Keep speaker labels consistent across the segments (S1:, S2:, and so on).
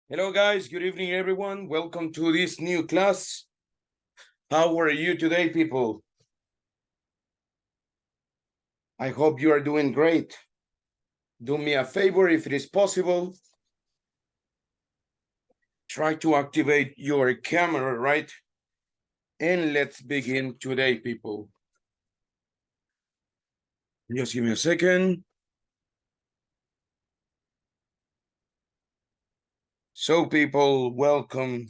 S1: Hello guys, good evening everyone. Welcome to this new class. How are you today, people? I hope you are doing great. Do me a favor if it is possible. Try to activate your camera, right? And let's begin today, people. Just give me a second. So people, welcome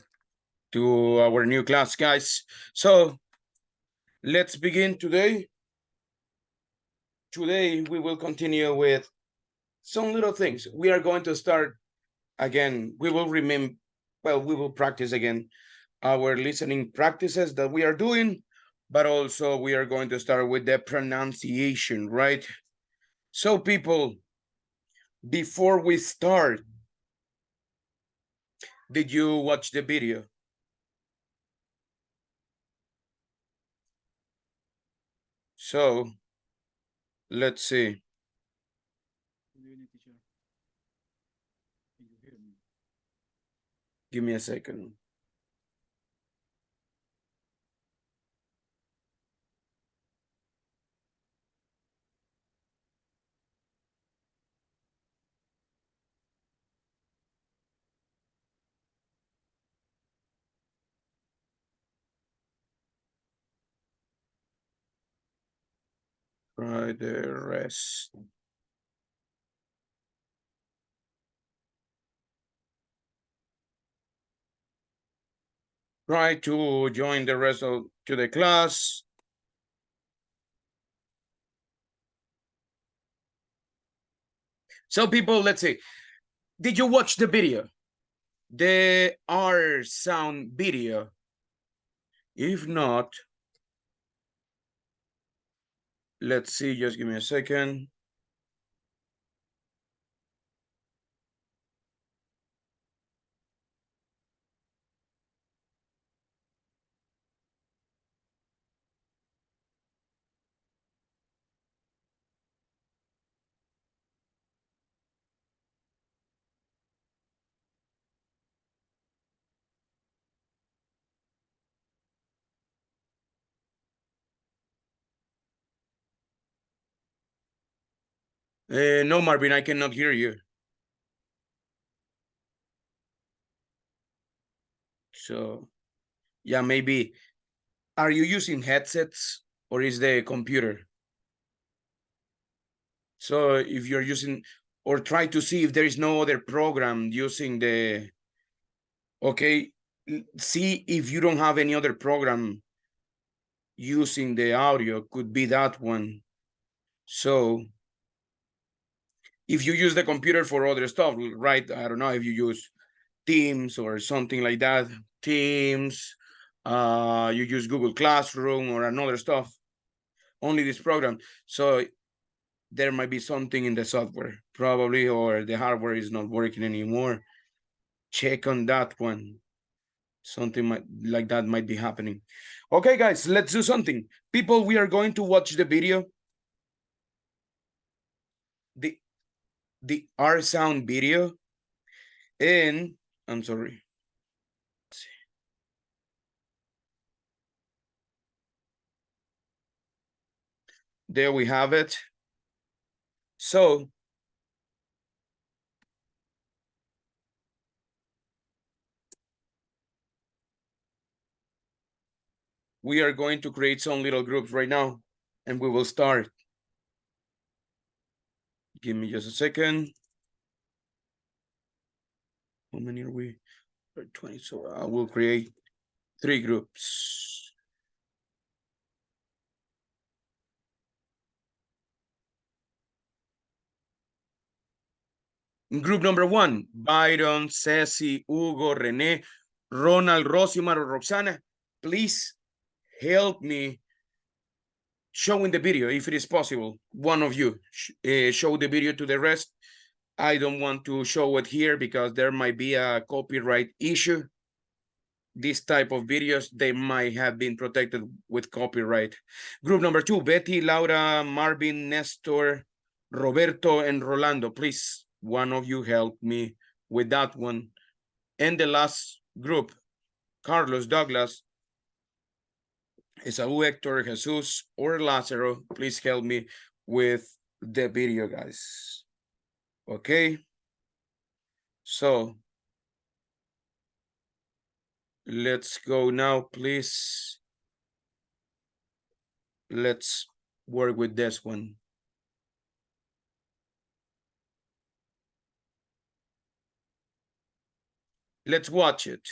S1: to our new class, guys. So let's begin today. Today we will continue with some little things. We are going to start again. We will practice again our listening practices that we are doing, but also we are going to start with the pronunciation, right? So people, before we start, did you watch the video? So let's see. Give me a second. Try the rest. Try to join the rest of to the class. So people, let's see. Did you watch the video? The R sound video? If not, let's see, just give me a second. No, Marvin, I cannot hear you. So, yeah, maybe. Are you using headsets or is the computer? So if you're using, or try to see if there is no other program using the, okay, see if you don't have any other program using the audio, could be that one. So if you use the computer for other stuff, right? I don't know if you use Teams or something like that, Teams, you use Google Classroom or another stuff, only this program. So there might be something in the software, probably, or the hardware is not working anymore. Check on that one. Something like that might be happening. Okay, guys, let's do something. People, we are going to watch the video. The R sound video. And I'm sorry. There we have it. So we are going to create some little groups right now, and we will start. Give me just a second. How many are we? 20. So I will create 3 groups. Group number 1, Byron, Ceci, Hugo, Rene, Ronald, Rosimar, or Roxana. Please help me showing the video if it is possible. One of you show the video to the rest. I don't want to show it here because there might be a copyright issue. This type of videos, they might have been protected with copyright. Group number 2, Betty, Laura, Marvin, Nestor, Roberto, and Rolando. Please, one of you help me with that one. And the last group, Carlos, Douglas, Esaú, Hector, Jesus, or Lazaro, please help me with the video, guys. Okay. So let's go now, please. Let's work with this one. Let's watch it.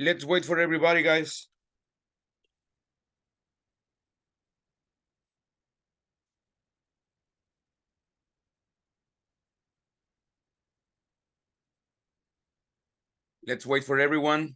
S1: Let's wait for everybody, guys. Let's wait for everyone.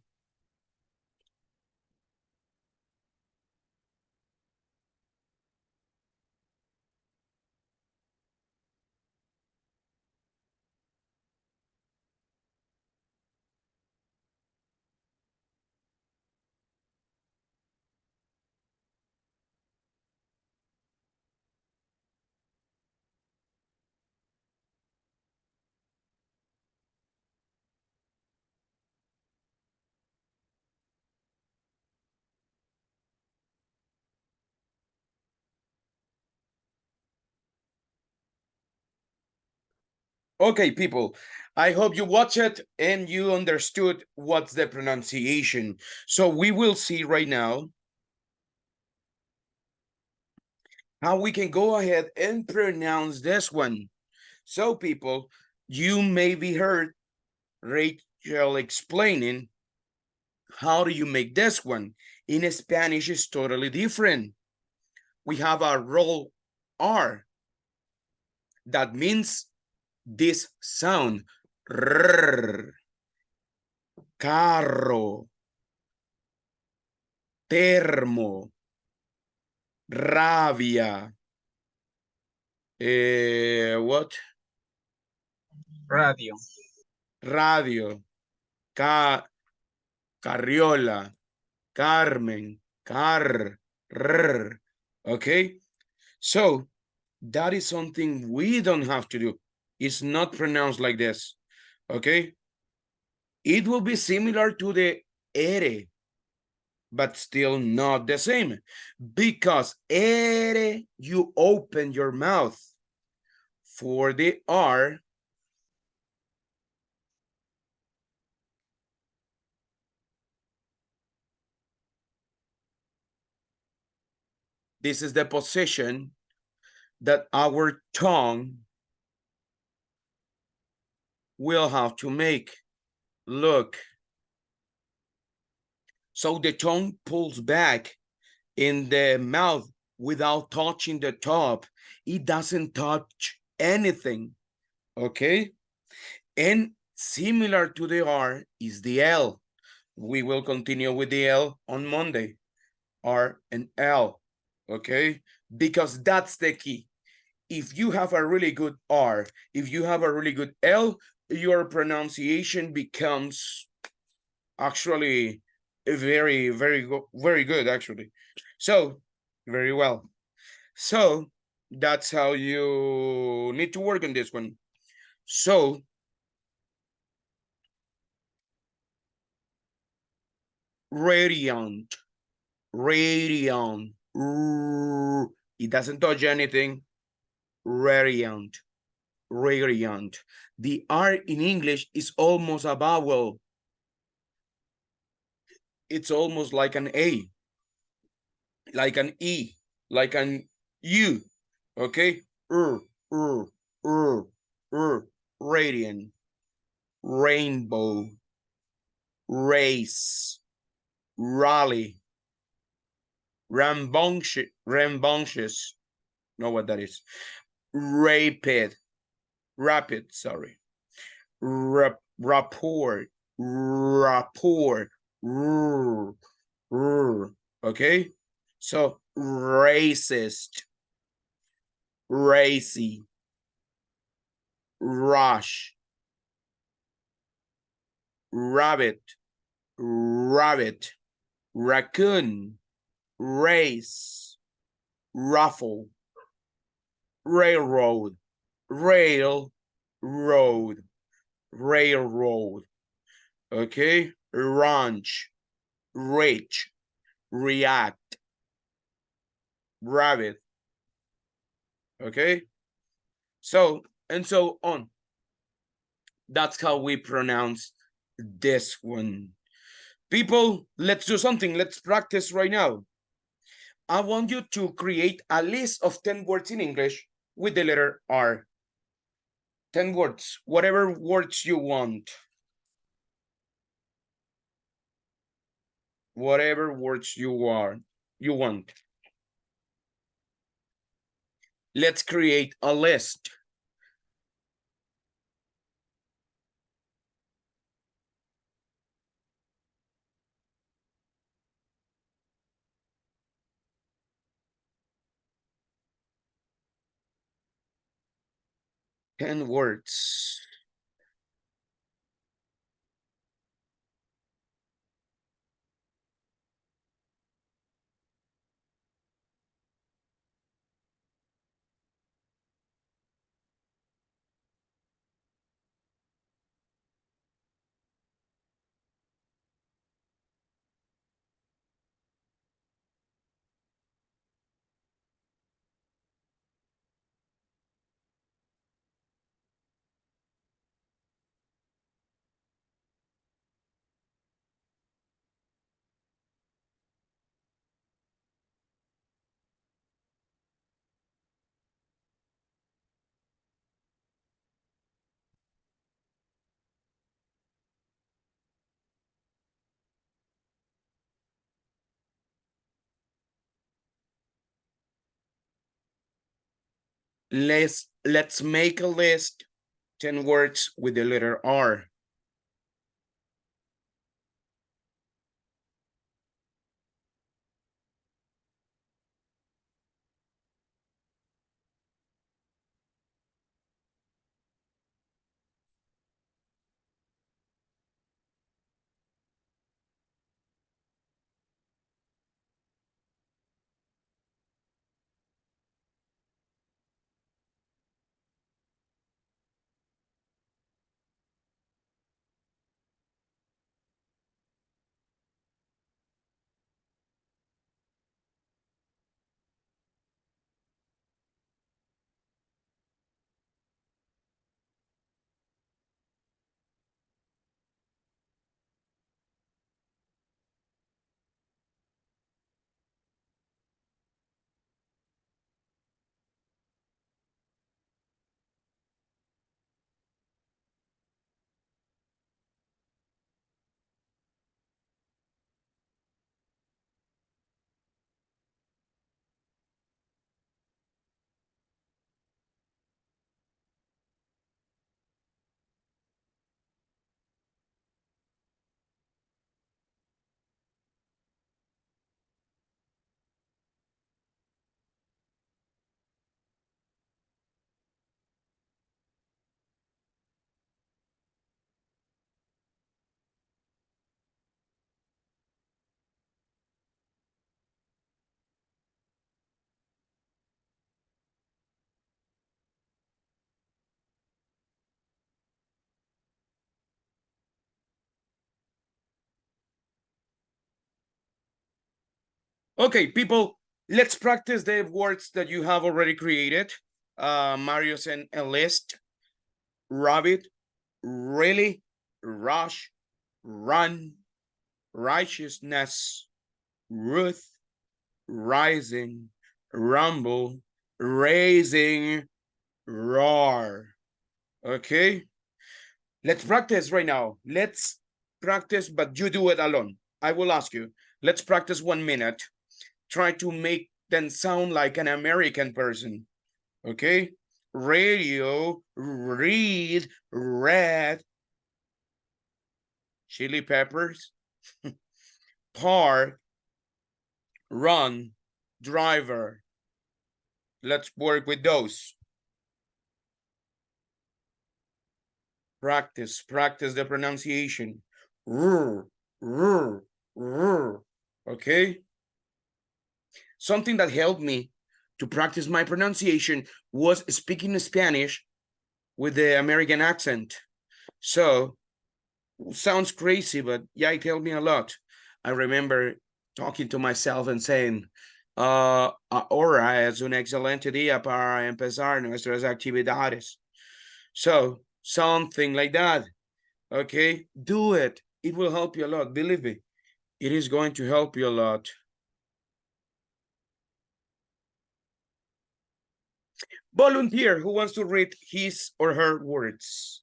S1: Okay, people, I hope you watch it and you understood what's the pronunciation. So we will see right now how we can go ahead and pronounce this one. So, people, you maybe heard Rachel explaining how do you make this one. In Spanish, is totally different. We have a roll R. That means this sound. Rrr, carro, termo, rabia. What?
S2: Radio.
S1: Radio, carriola, Carmen, okay? So that is something we don't have to do. It's not pronounced like this, okay? It will be similar to the ere, but still not the same. Because ere, you open your mouth. For the R, this is the position that our tongue will have to make. Look. So the tongue pulls back in the mouth without touching the top. It doesn't touch anything, okay? And similar to the R is the L. We will continue with the L on Monday, R and L, okay? Because that's the key. If you have a really good R, if you have a really good L, your pronunciation becomes actually very good, actually. So, very well. So, that's how you need to work on this one. So, radiant, radiant. It doesn't touch anything. Radiant, radiant. The R in English is almost a vowel. It's almost like an A, like an E, like an U. Okay? R, r, r, r, radiant, rainbow, race, rally, rambunctious, know what that is, rapid, sorry, rapport, rapport, okay? So racist, racy, rush, rabbit, rabbit, raccoon, race, ruffle, railroad, road, railroad, okay? Ranch, rich, react, rabbit, okay? So, and so on. That's how we pronounce this one. People, let's do something. Let's practice right now. I want you to create a list of 10 words in English with the letter R. 10 words, whatever words you want. whatever words you want. Let's create a list. Ten words. Let's make a list. 10 words with the letter R. Okay, people, let's practice the words that you have already created. Mario sent a list. Rabbit, really, rush, run, righteousness, Ruth, rising, rumble, raising, roar. Okay, let's practice right now. Let's practice, but you do it alone. I will ask you. Let's practice 1 minute. Try to make them sound like an American person. Okay, radio, read, red, chili peppers, park, run, driver. Let's work with those. Practice the pronunciation. R, r, r. Okay. Something that helped me to practice my pronunciation was speaking Spanish with the American accent. So, sounds crazy, but yeah, it helped me a lot. I remember talking to myself and saying, ahora es un excelente día para empezar nuestras actividades. So, something like that. Okay, do it. It will help you a lot. Believe me, it is going to help you a lot. Volunteer who wants to read his or her words.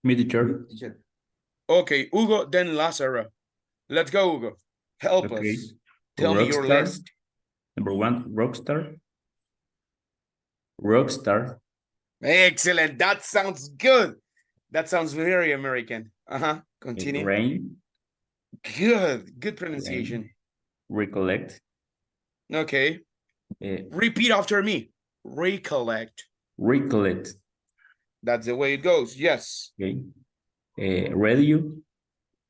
S2: Me, teacher.
S1: Okay, Hugo, then Lazaro. Let's go, Hugo. Help
S2: Okay.
S1: us. Tell me your
S2: Rockstar.
S1: list.
S2: Number one, Rockstar. Rockstar.
S1: Excellent. That sounds good. That sounds very American. Continue.
S2: Rain.
S1: Good. Good
S2: Rain.
S1: pronunciation.
S2: Recollect.
S1: Okay. Repeat after me. Recollect.
S2: Recollect.
S1: That's the way it goes. Yes.
S2: Okay. Radio.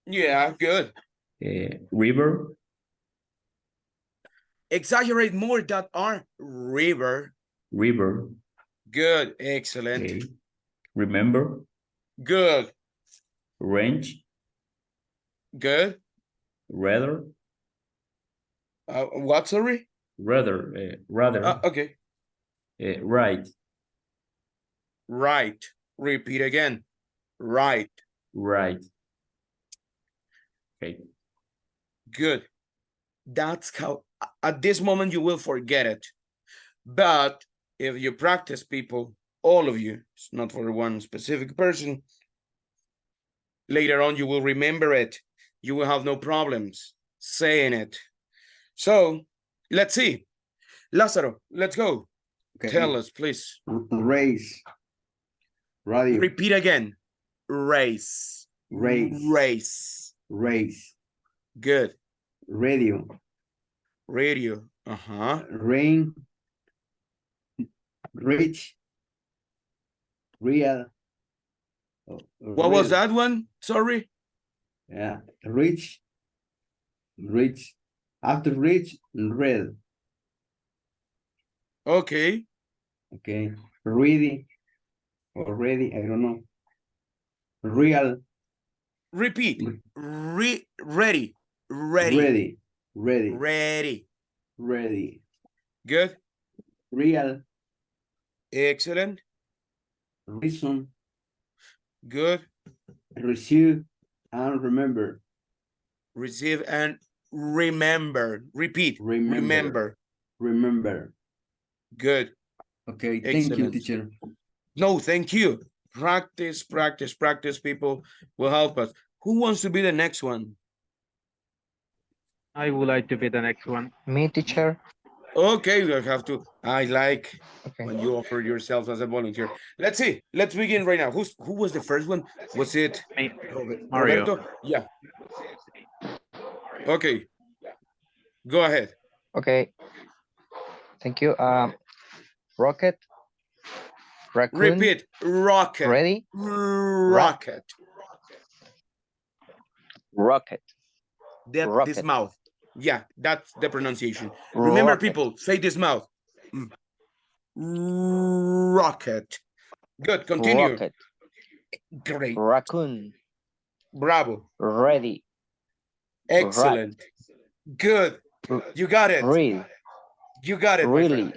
S1: Yeah, good.
S2: River.
S1: Exaggerate more that are river.
S2: River.
S1: Good. Excellent.
S2: Okay. Remember.
S1: Good.
S2: Range.
S1: Good.
S2: Rather.
S1: What, sorry?
S2: Rather.
S1: Okay.
S2: Right.
S1: Right. Repeat again. Right.
S2: Right. Okay.
S1: Good. That's how, at this moment, you will forget it. But if you practice, people, all of you, it's not for one specific person, later on, you will remember it. You will have no problems saying it. So let's see. Lázaro, let's go.
S3: Okay.
S1: Tell us, please.
S3: Race. Radio.
S1: Repeat again. Race.
S3: Race.
S1: Race.
S3: Race.
S1: Good.
S3: Radio.
S1: Radio.
S3: Rain. Rich. Real.
S1: What was that one? Sorry.
S3: Yeah. Rich. Rich. After rich, red.
S1: Okay.
S3: Okay. Ready. Already, I don't know. Real.
S1: Repeat. Ready. Ready.
S3: Ready. Ready.
S1: Ready.
S3: Ready.
S1: Good.
S3: Real.
S1: Excellent.
S3: Reason.
S1: Good.
S3: Receive and remember.
S1: Receive and remember. Repeat.
S3: Remember. Remember.
S1: Good.
S3: Okay,
S1: Excellent.
S3: thank you, teacher.
S1: No, thank you. Practice, practice, practice, people will help us. Who wants to be the next one?
S4: I would like to be the next one.
S5: Me, teacher.
S1: Okay, you have to. I like
S5: Okay.
S1: when you offer yourself as a volunteer. Let's see. Let's begin right now. Who was the first one? Was it
S4: Me.
S1: Mario?
S4: Mario.
S1: Yeah. Okay. Go ahead.
S5: Okay. Thank you. Rocket. Raccoon.
S1: Repeat. Rocket.
S5: Ready?
S1: Rocket.
S5: Rocket.
S1: This
S5: Rocket.
S1: mouth. Yeah, that's the pronunciation. Remember,
S5: Rocket.
S1: people, say this mouth. Rocket. Good. Continue.
S5: Rocket.
S1: Great.
S5: Raccoon.
S1: Bravo.
S5: Ready.
S1: Excellent. Good. You got it.
S5: Read.
S1: You got it.
S5: Really.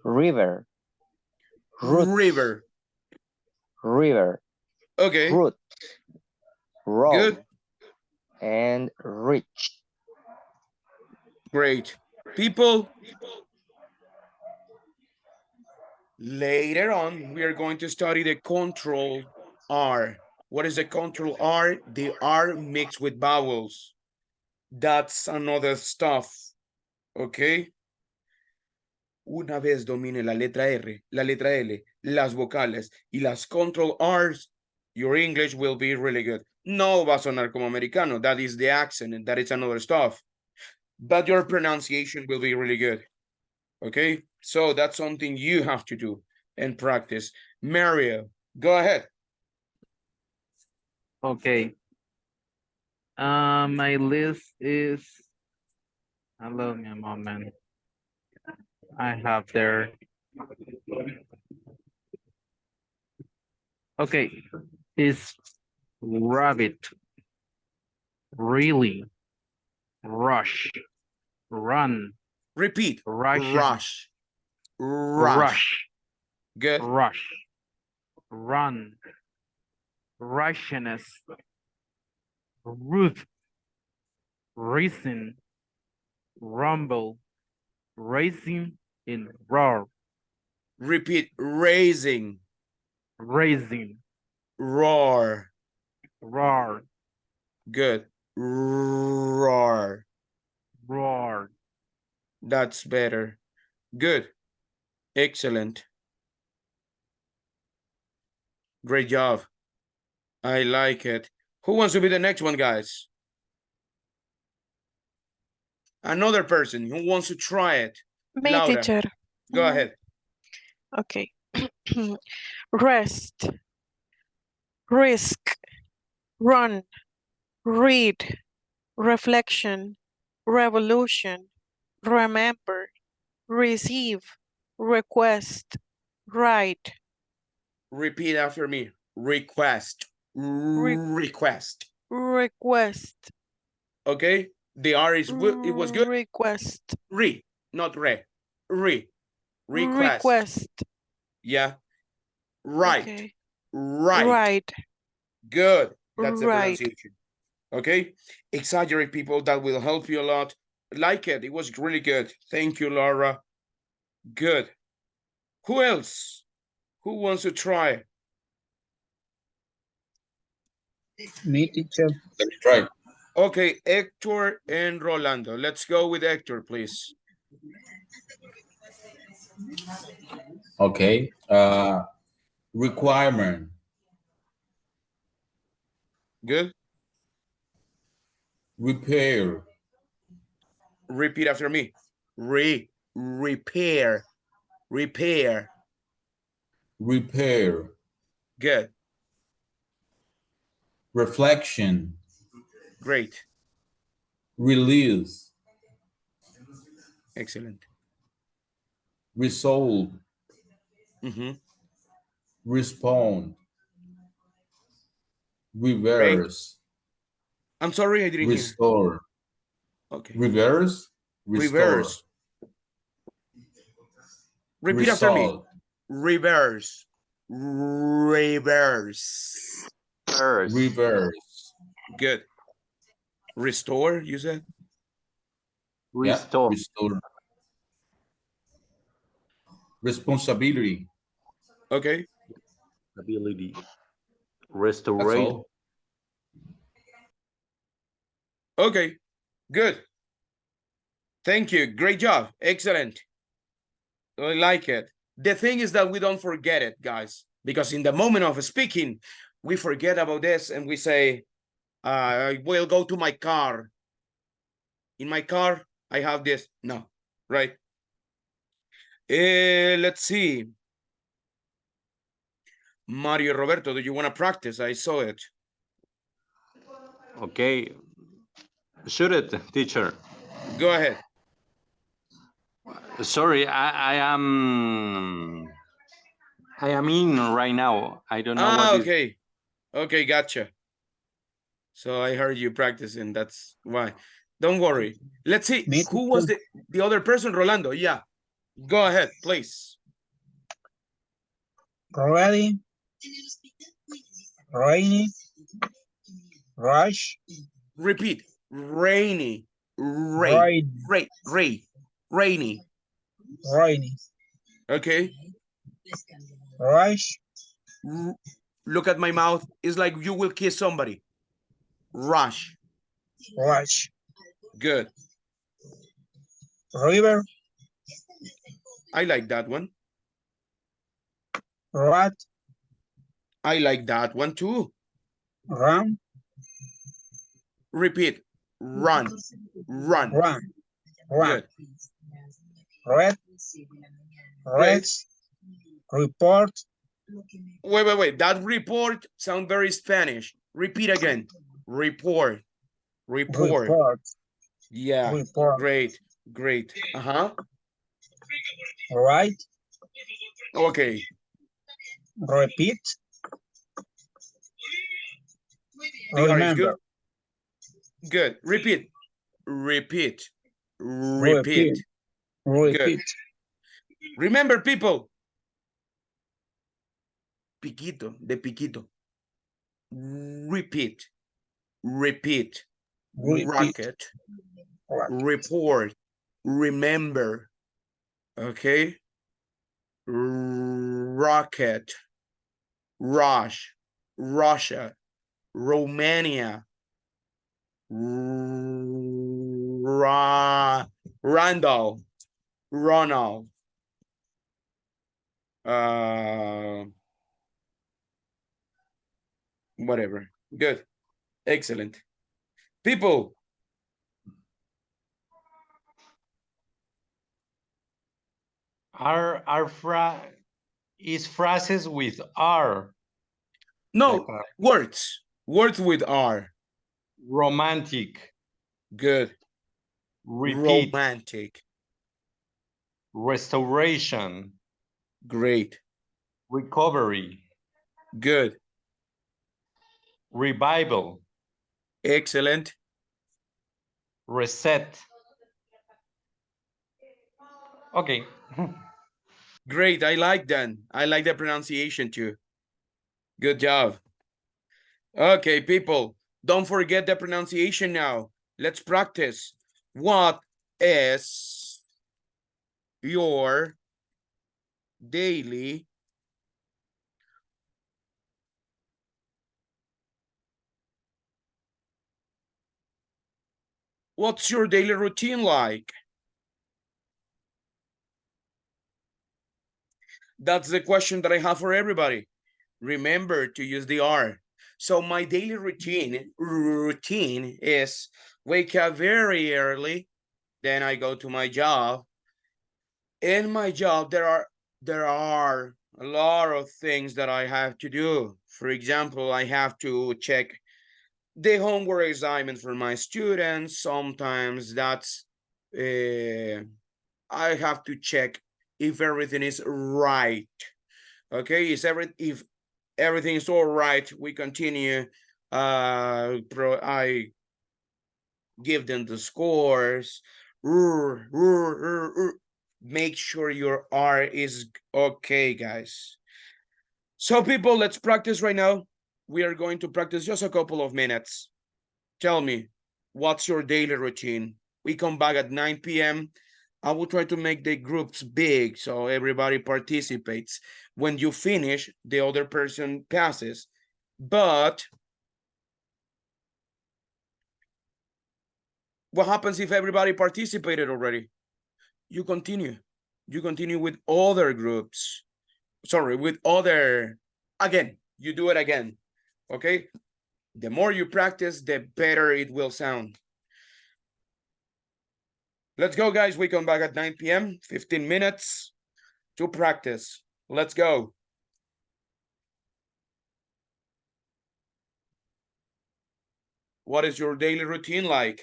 S5: River. Root.
S1: River.
S5: River.
S1: Okay.
S5: Root. Road.
S1: Good.
S5: And rich.
S1: Great. People, later on, we are going to study the control R. What is the control R? The R mixed with vowels. That's another stuff. Okay. Una vez domine la letra R, la letra L, las vocales y las control R's, your English will be really good. No va a sonar como americano. That is the accent and that is another stuff. But your pronunciation will be really good. Okay, so that's something you have to do and practice. Mario, go ahead.
S4: Okay. My list is, allow me a moment. I have there. Okay, is rabbit, really, rush, run.
S1: Repeat.
S4: Rush.
S1: Rush.
S4: Rush.
S1: Good.
S4: Rush. Run. Rushness. Root. Reason. Rumble. Racing in roar.
S1: Repeat. Raising.
S4: Raising.
S1: Roar.
S4: Roar.
S1: Good. Roar.
S4: Roar.
S1: That's better. Good. Excellent. Great job. I like it. Who wants to be the next one, guys? Another person who wants to try it.
S6: Me,
S1: Laura,
S6: teacher.
S1: go ahead.
S6: Okay. Rest, risk, run, read, reflection, revolution, remember, receive, request, write,
S1: Repeat after me. Request. Request.
S6: request,
S1: Okay? The R is it was good.
S6: request,
S1: Not re. Request.
S6: request.
S1: Yeah. Right.
S6: Okay.
S1: Right.
S6: Right.
S1: Good. That's the
S6: Right.
S1: pronunciation. Okay? Exaggerate, people. That will help you a lot. Like it. It was really good. Thank you, Laura. Good. Who else? Who wants to try?
S7: Me, teacher.
S2: Let me try.
S1: Okay, Hector and Rolando. Let's go with Hector, please.
S2: Okay. Requirement.
S1: Good.
S2: Repair.
S1: Repeat after me. Repair. Repair.
S2: Repair.
S1: Good.
S2: Reflection.
S1: Great.
S2: Release.
S1: Excellent.
S2: Resolve.
S1: Mm-hmm.
S2: Respond. Reverse.
S1: I'm sorry, I didn't hear.
S2: Restore.
S1: Okay.
S2: Reverse. Restore.
S1: Reverse. Repeat after me.
S2: Result.
S1: Reverse. Reverse.
S2: Reverse.
S1: Good. Restore, you said?
S2: Restore. Yeah, restore. Responsibility.
S1: Okay.
S8: Ability.
S2: That's
S8: Restoration.
S2: all.
S1: Okay. Good. Thank you. Great job. Excellent. I like it. The thing is that we don't forget it, guys, because in the moment of speaking, we forget about this and we say, I will go to my car. In my car, I have this. No, right? Let's see. Mario Roberto, do you want to practice? I saw it.
S8: Okay. Shoot it, teacher.
S1: Go ahead.
S8: Sorry, I am in right now. I don't know what
S1: Okay. Okay, gotcha. So I heard you practicing. That's why. Don't worry. Let's see.
S7: Me
S1: Who was the other person? Rolando. Yeah. Go ahead, please.
S7: Ready, rainy, rush,
S1: Repeat. Rainy.
S7: rain,
S1: Rainy.
S7: rainy,
S1: Okay.
S7: rush,
S1: Look at my mouth. It's like you will kiss somebody. Rush.
S7: rush,
S1: Good.
S7: river,
S1: I like that one.
S7: rat,
S1: I like that one too.
S7: run,
S1: Repeat. Run.
S7: run, run,
S1: Good.
S7: red, reds, report,
S1: Wait. That report sounds very Spanish. Repeat again. Report.
S7: report,
S1: Yeah.
S7: report,
S1: Great. Uh-huh.
S7: right,
S1: Okay.
S7: repeat,
S1: The R is
S7: remember,
S1: good. Repeat. Repeat.
S7: repeat,
S1: Good. Remember, people. Piquito, de piquito. Repeat.
S7: repeat,
S1: Rocket. Report. Remember. Okay. Rocket. Rush. Russia. Romania. Randall. Ronald. Whatever. Good. Excellent. People.
S8: Is phrases with R.
S1: No,
S8: Like
S1: words. Words with R.
S8: romantic.
S1: Good.
S8: Repeat.
S1: Romantic.
S8: Restoration.
S1: Great.
S8: Recovery.
S1: Good.
S8: Revival.
S1: Excellent.
S8: Reset. Okay.
S1: Great. I like that. I like the pronunciation too. Good job. Okay, people, don't forget the pronunciation now. Let's practice. What is your daily what's your daily routine like? That's the question that I have for everybody. Remember to use the R. So my daily routine is wake up very early, then I go to my job. In my job, there are a lot of things that I have to do. For example, I have to check the homework assignment for my students. Sometimes that's I have to check if everything is right. Okay, if everything is all right, we continue. I give them the scores. Make sure your R is okay, guys. So people, let's practice right now. We are going to practice just a couple of minutes. Tell me, what's your daily routine? We come back at 9 p.m. I will try to make the groups big so everybody participates. When you finish, the other person passes. But what happens if everybody participated already? You continue. You continue with other groups. Sorry, with other, again, you do it again, okay? The more you practice, the better it will sound. Let's go, guys. We come back at 9 p.m., 15 minutes to practice. Let's go. What is your daily routine like?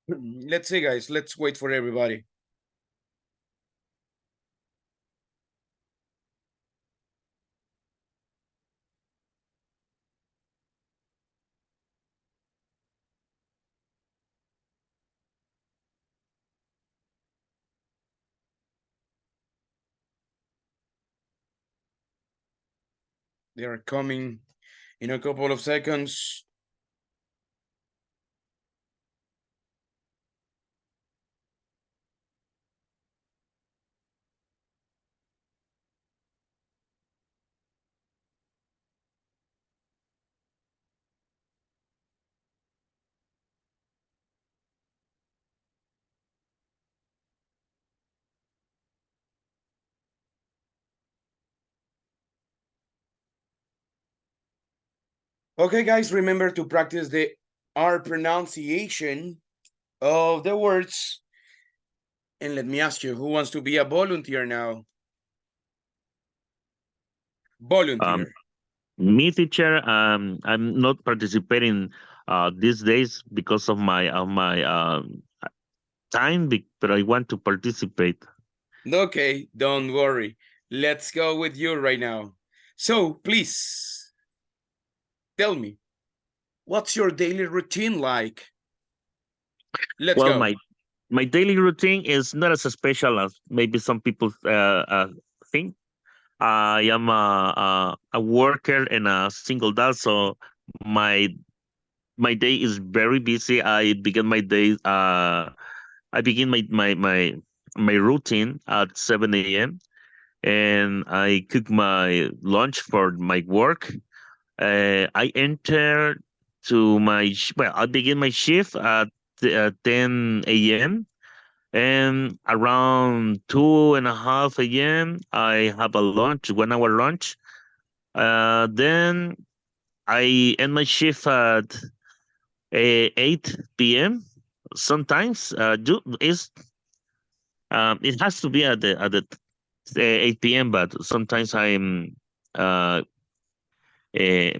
S1: Let's see, guys. Let's wait for everybody. They are coming in a couple of seconds. Okay, guys, remember to practice the R pronunciation of the words. And let me ask you, who wants to be a volunteer now? Volunteer.
S9: Me, teacher, I'm not participating these days because of my time, but I want to participate.
S1: Okay, don't worry. Let's go with you right now. So please tell me, what's your daily routine like? Let's
S9: Well,
S1: go.
S9: my daily routine is not as special as maybe some people think. I am a worker and a single dad, so my my day is very busy. I begin my day. I begin my routine at 7 a.m. and I cook my lunch for my work. I enter to well, I begin my shift at 10 a.m. and around 2:30 a.m. I have a lunch, 1 hour lunch. Then I end my shift at 8 p.m. Sometimes it has to be at the 8 p.m. But sometimes I'm uh, uh,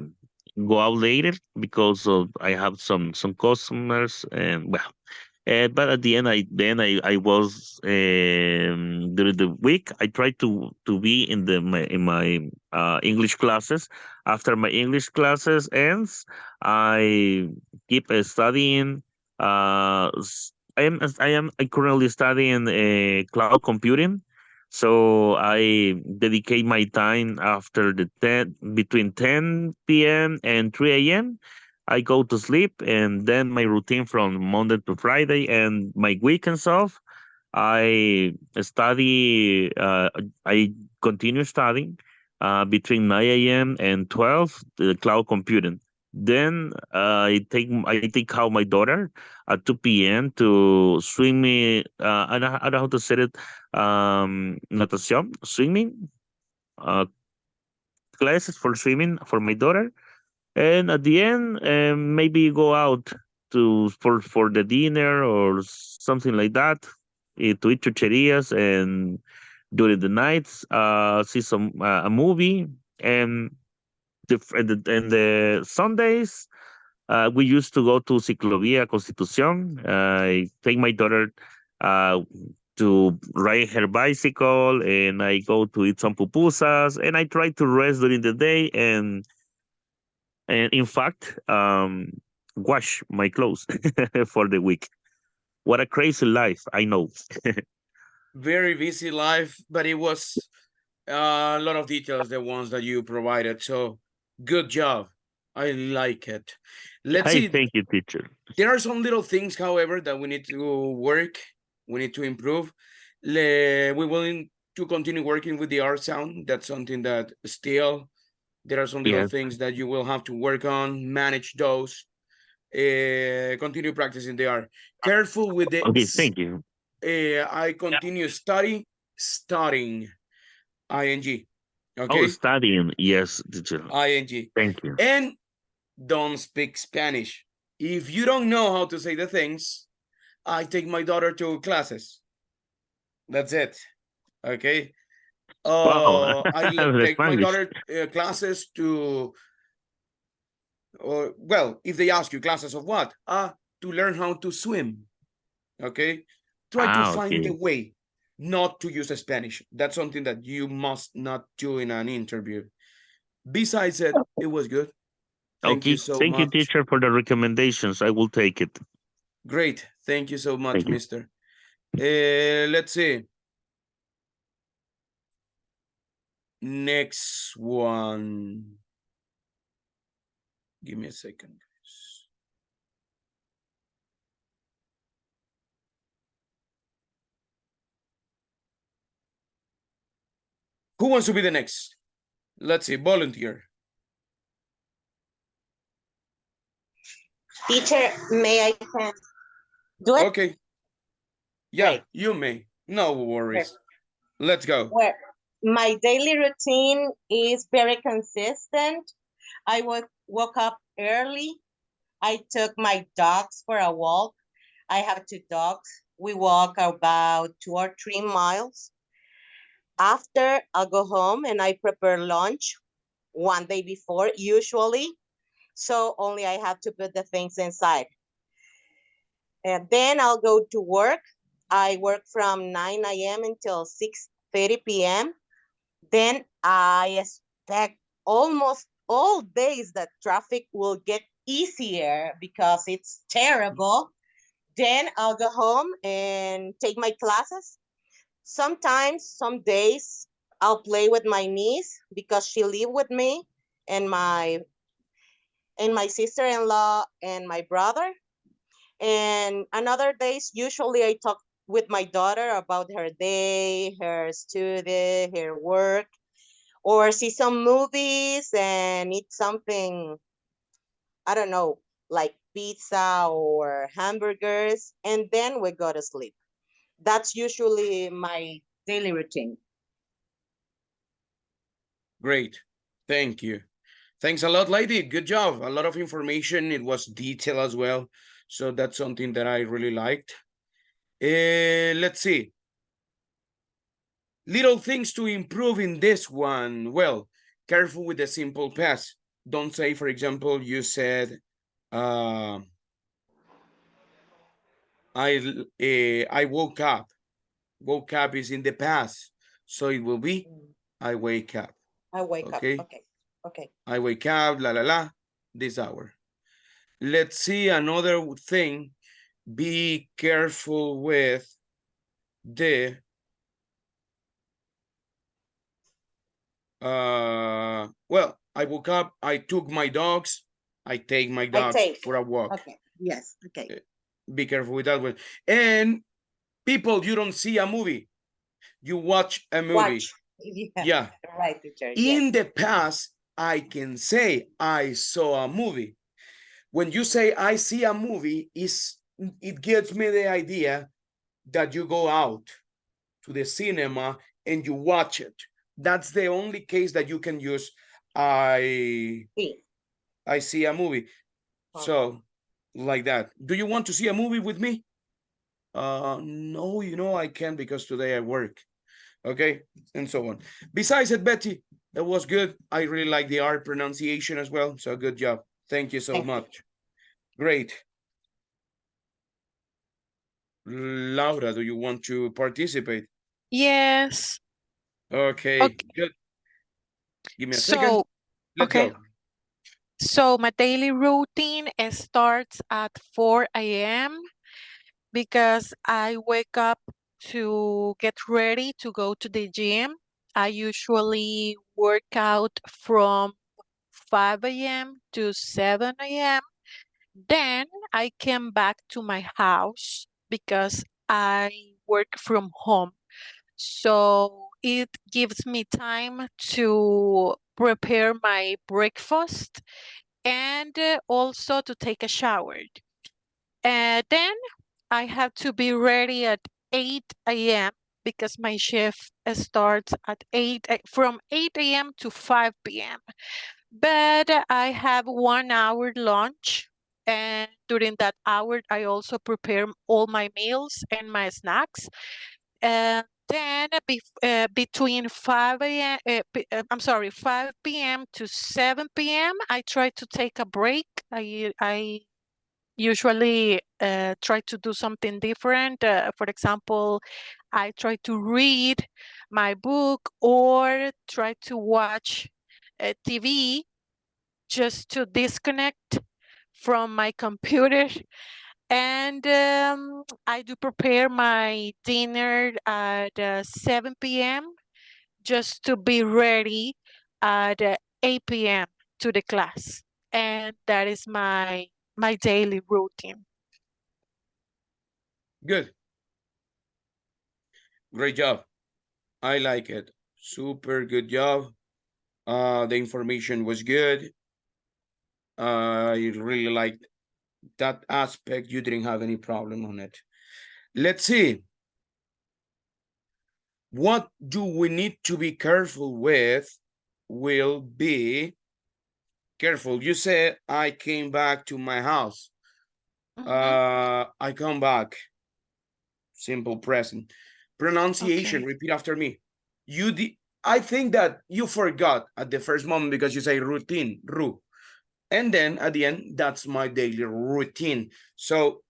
S9: go out later because of I have some customers and well. But at the end, I was during the week. I tried to be in my English classes. After my English classes ends, I keep studying. I am currently studying cloud computing. So I dedicate my time after the 10 between 10 p.m. and 3 a.m. I go to sleep, and then my routine from Monday to Friday and my weekends off, I study. I continue studying between 9 a.m. and 12 the cloud computing. Then I take out my daughter at 2 p.m. to swimming. I don't know how to say it. Natación, swimming. Uh, Classes for swimming for my daughter, and at the end, maybe go out for the dinner or something like that, to eat chucherias, and during the nights, see some a movie, and the Sundays, we used to go to Ciclovia Constitución. I take my daughter uh, to ride her bicycle, and I go to eat some pupusas, and I try to rest during the day, and in fact, wash my clothes for the week. What a crazy life, I know.
S1: Very busy life, but it was a lot of details, the ones that you provided. So good job. I like it. Let's see.
S9: Thank you, teacher.
S1: There are some little things, however, that we need to work. We need to improve. We will to continue working with the R sound. That's something that still there are some little things that you will have to work on, manage those. Continue practicing the R. Careful with the
S9: Okay, thank you.
S1: I continue studying, ing. Okay.
S9: Oh, studying. Yes, teacher.
S1: Ing.
S9: Thank you.
S1: And don't speak Spanish. If you don't know how to say the things, I take my daughter to classes. That's it. Okay.
S9: Wow.
S1: I take my daughter classes to, well, if they ask you classes of what? To learn how to swim. Okay, try to find
S9: Okay.
S1: the way not to use Spanish. That's something that you must not do in an interview. Besides it, it was good. Thank you
S9: Okay.
S1: so
S9: Thank you,
S1: much.
S9: teacher, for the recommendations. I will take it.
S1: Great. Thank you so much,
S9: Thank you.
S1: mister. Let's see. Next one. Give me a second, guys. Who wants to be the next? Let's see, volunteer.
S10: Teacher, may I do it?
S1: Okay. Yeah,
S10: Great.
S1: you may. No worries.
S10: Great.
S1: Let's go.
S10: Well, my daily routine is very consistent. I woke up early. I took my dogs for a walk. I have 2 dogs. We walk about 2 or 3 miles. After, I'll go home and I prepare lunch one day before, usually. So only I have to put the things inside. And then I'll go to work. I work from 9 a.m. until 6:30 p.m. Then I expect almost all days that traffic will get easier because it's terrible. Then I'll go home and take my classes. Sometimes, some days, I'll play with my niece because she lives with me and my sister-in-law and my brother. And another days, usually I talk with my daughter about her day, her study, her work, or see some movies and eat something, I don't know, like pizza or hamburgers, and then we go to sleep. That's usually my daily routine.
S1: Great. Thank you. Thanks a lot, lady. Good job. A lot of information. It was detailed as well. So that's something that I really liked. Let's see. Little things to improve in this one. Well, careful with the simple past. Don't say, for example, you said, I woke up. Woke up is in the past. So it will be, I wake up.
S10: I wake
S1: Okay.
S10: up. Okay. Okay.
S1: I wake up, la, la, la, this hour. Let's see another thing. Be careful with the well, I woke up, I took my dogs, I take my dogs for a walk.
S10: Okay. Yes. Okay.
S1: Be careful with that one. And people, you don't see a movie, you watch a movie.
S10: Watch.
S1: Yeah.
S10: Right, teacher.
S1: In the past, I can say I saw a movie. When you say I see a movie, it gives me the idea that you go out to the cinema and you watch it. That's the only case that you can use I see a movie. So like that. Do you want to see a movie with me? No, I can't because today I work. Okay, and so on. Besides it, Betty, that was good. I really like the R pronunciation as well. So good job. Thank you so much. Great. Laura, do you want to participate?
S6: Yes.
S1: Okay, good. Give me a second. Let's go.
S6: So my daily routine starts at 4 a.m. because I wake up to get ready to go to the gym. I usually work out from 5 a.m. to 7 a.m. Then I came back to my house because I work from home. So it gives me time to prepare my breakfast and also to take a shower. And then I have to be ready at 8 a.m. because my shift starts at from 8 a.m. to 5 p.m. But I have 1 hour lunch, and during that hour, I also prepare all my meals and my snacks. And then between 5 a.m. 5 p.m. to 7 p.m., I try to take a break. I usually try to do something different. For example, I try to read my book or try to watch TV just to disconnect from my computer. And I do prepare my dinner at 7 p.m. just to be ready at 8 p.m. to the class. And that is my daily routine.
S1: Good. Great job. I like it. Super good job. The information was good. I really liked that aspect. You didn't have any problem on it. Let's see. What do we need to be careful with will be careful. You said I came back to my house. I come back. Simple present. Pronunciation,
S6: Okay.
S1: repeat after me. I think that you forgot at the first moment because you say routine, ru. And then at the end, that's my daily routine. So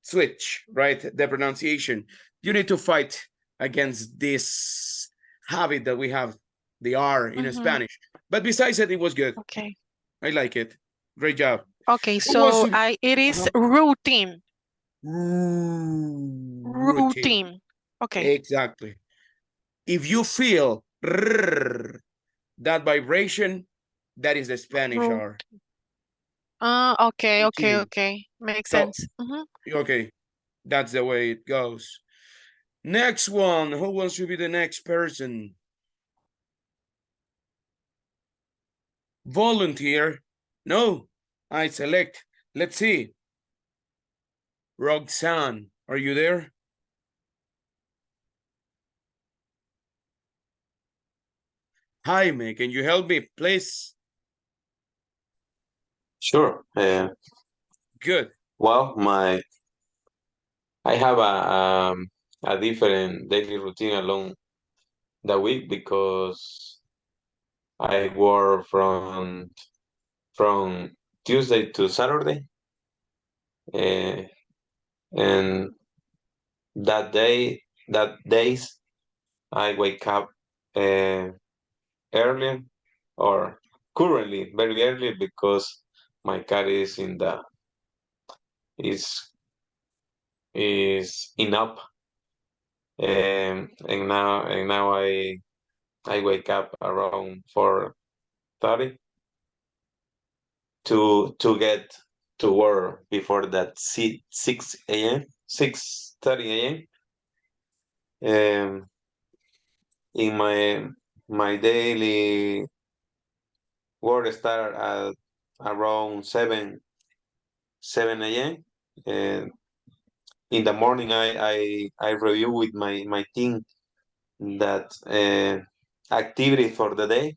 S1: switch, right? The pronunciation. You need to fight against this habit that we have, the R in Spanish. But besides it, it was good.
S6: Okay.
S1: I like it. Great job.
S6: Okay, so it is routine.
S1: Routine.
S6: Okay.
S1: Exactly. If you feel that vibration, that is the Spanish R.
S6: Okay. Makes sense.
S1: Okay, that's the way it goes. Next one, who wants to be the next person? Volunteer? No, I select. Let's see. Roxanne, are you there? Jaime, can you help me, please?
S11: Sure.
S1: Good.
S11: Well, I have a different daily routine along the week because I work from Tuesday to Saturday, and that days I wake up earlier or currently very early because my car is is in up, and now I wake up around 4:30 to get to work before that 6 a.m. 6:30 a.m. In my daily work start at around 7 a.m. and in the morning I review with my team that activity for the day,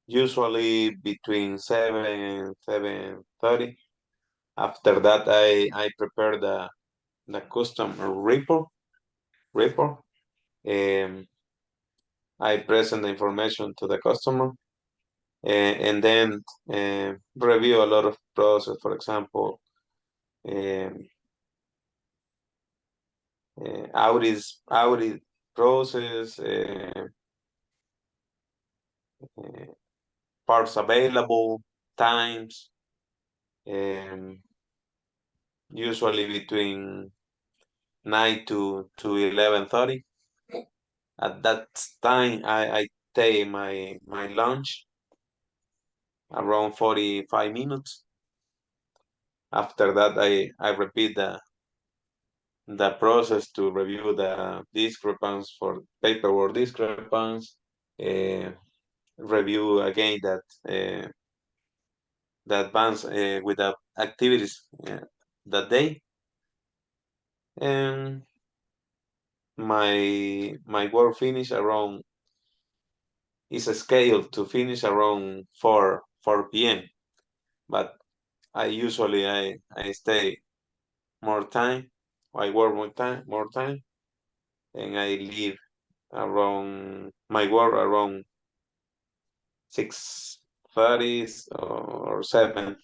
S11: usually between 7 and 7:30. After that I prepare the custom report. I present the information to the customer, and then review a lot of process. For example, audit process, parts available, times, usually between 9 to 11:30. At that time, I take my lunch around 45 minutes. After that, I repeat the process to review the discrepancies for paperwork discrepancies, review again that the advance with the activities that day, and my work finish around is scheduled to finish around 4 p.m. But I usually I stay more time. I work more time, and I leave around my work around 6:30 or 7.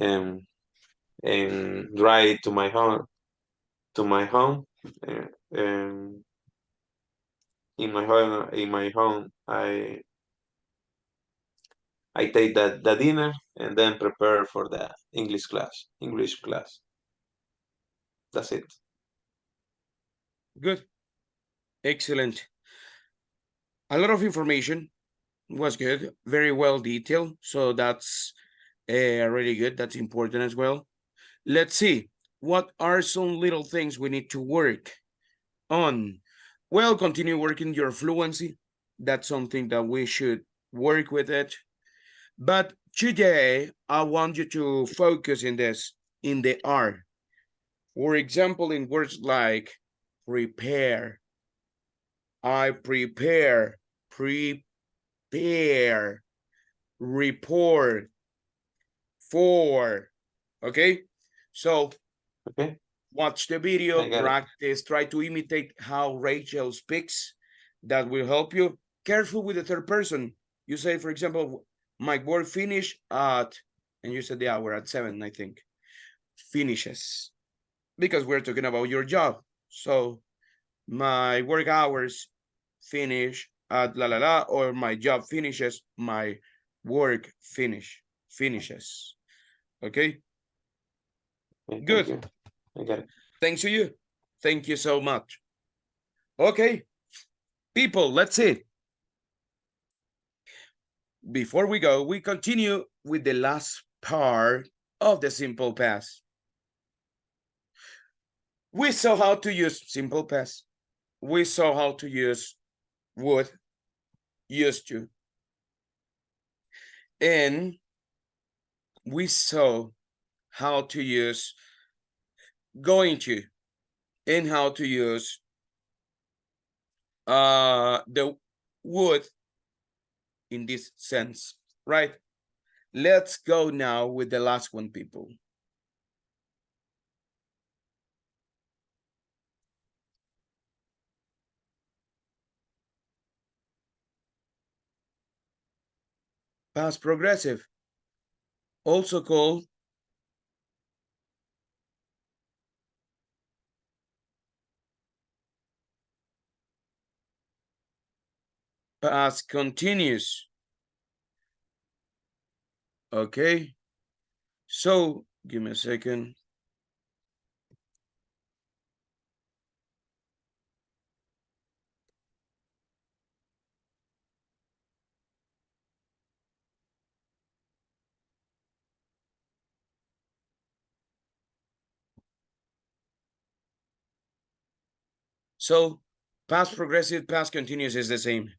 S11: and drive to my home. And in my home, I take the dinner and then prepare for the English class. That's it.
S1: Good. Excellent. A lot of information was good. Very well detailed. So that's really good. That's important as well. Let's see. What are some little things we need to work on? Well, continue working your fluency. That's something that we should work with it. But today, I want you to focus in the R. For example, in words like prepare, I prepare, report, for, okay? So,
S11: okay.
S1: Watch the video, practice, try to imitate how Rachel speaks. That will help you. Careful with the third person. You say, for example, my work finish at, and you said the hour at 7, I think. Finishes. Because we're talking about your job. So my work hours finish at la la la, or my job finishes, my work finishes. Okay? Good.
S11: I got it.
S1: Thanks to you. Thank you so much. Okay, people, let's see. Before we go, we continue with the last part of the simple past. We saw how to use simple past. We saw how to use would, used to. And we saw how to use going to, and how to use the would in this sense, right? Let's go now with the last one, people. Past progressive, also called past continuous. Okay, so give me a second. So past progressive, past continuous is the same.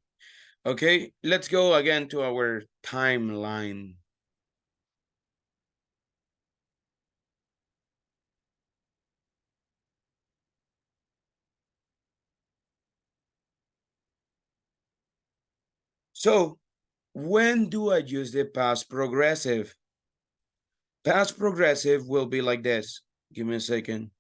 S1: Okay, let's go again to our timeline. So when do I use the past progressive? Past progressive will be like this. Give me a second.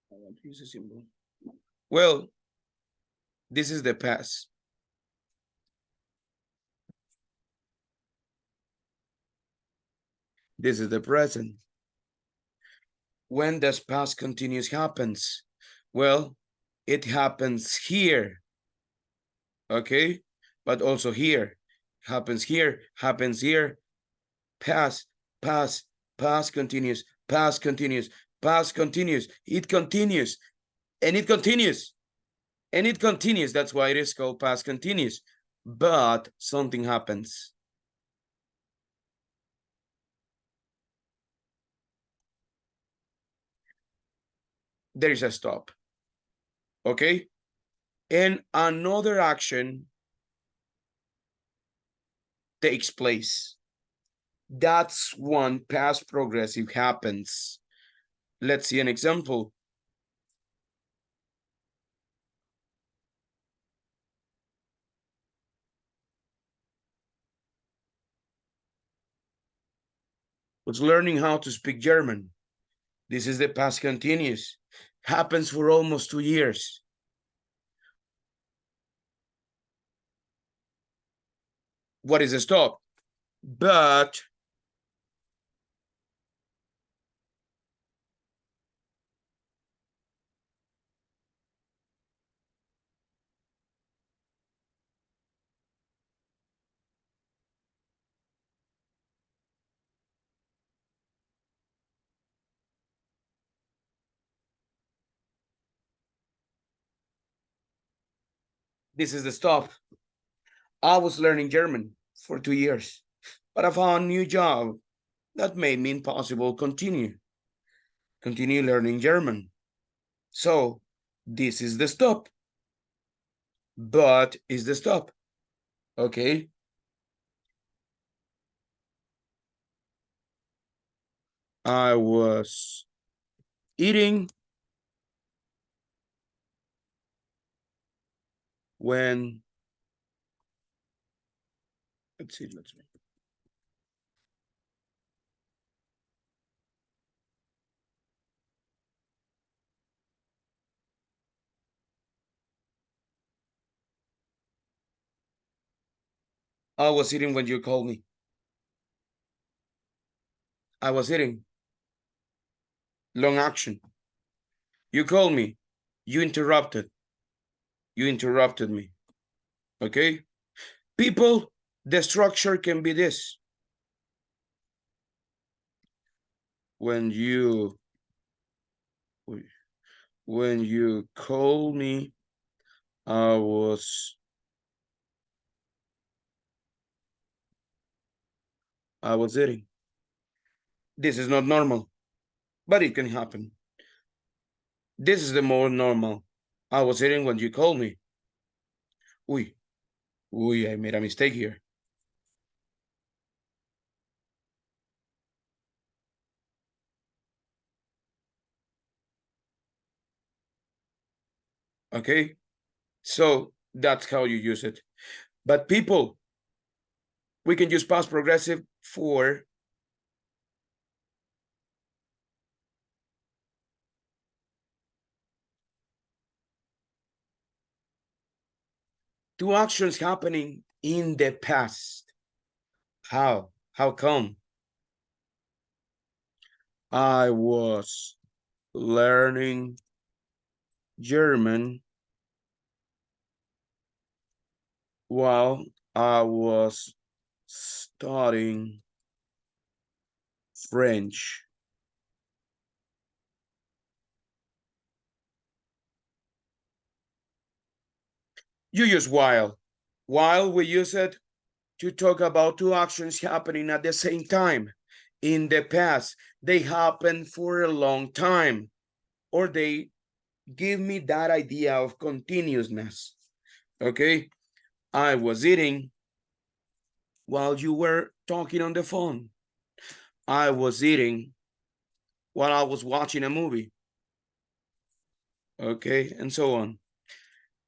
S1: I want to use a symbol. Well, this is the past. This is the present. When does past continuous happens? Well, it happens here. Okay, but also here. Happens here, happens here. Past, past, past continuous, past continuous, past continuous. It continues, and it continues, and it continues. That's why it is called past continuous. But something happens. There is a stop. Okay, and another action takes place. That's when past progressive happens. Let's see an example. Was learning how to speak German. This is the past continuous. Happens for almost 2 years. What is the stop? But this is the stop. I was learning German for 2 years, but I found a new job that made me impossible continue learning German. So this is the stop. But is the stop. Okay. I was eating when, let's see. I was eating when you called me. I was eating. Long action. You called me. You interrupted. You interrupted me. Okay? People, the structure can be this. When you called me, I was eating. This is not normal, but it can happen. This is the more normal. I was eating when you called me. Uy, I made a mistake here. Okay, so that's how you use it. But people, we can use past progressive for two actions happening in the past. How? How come? I was learning German while I was studying French. You use while. While we use it to talk about two actions happening at the same time. In the past, they happened for a long time, or they give me that idea of continuousness. Okay, I was eating while you were talking on the phone. I was eating while I was watching a movie. Okay, and so on.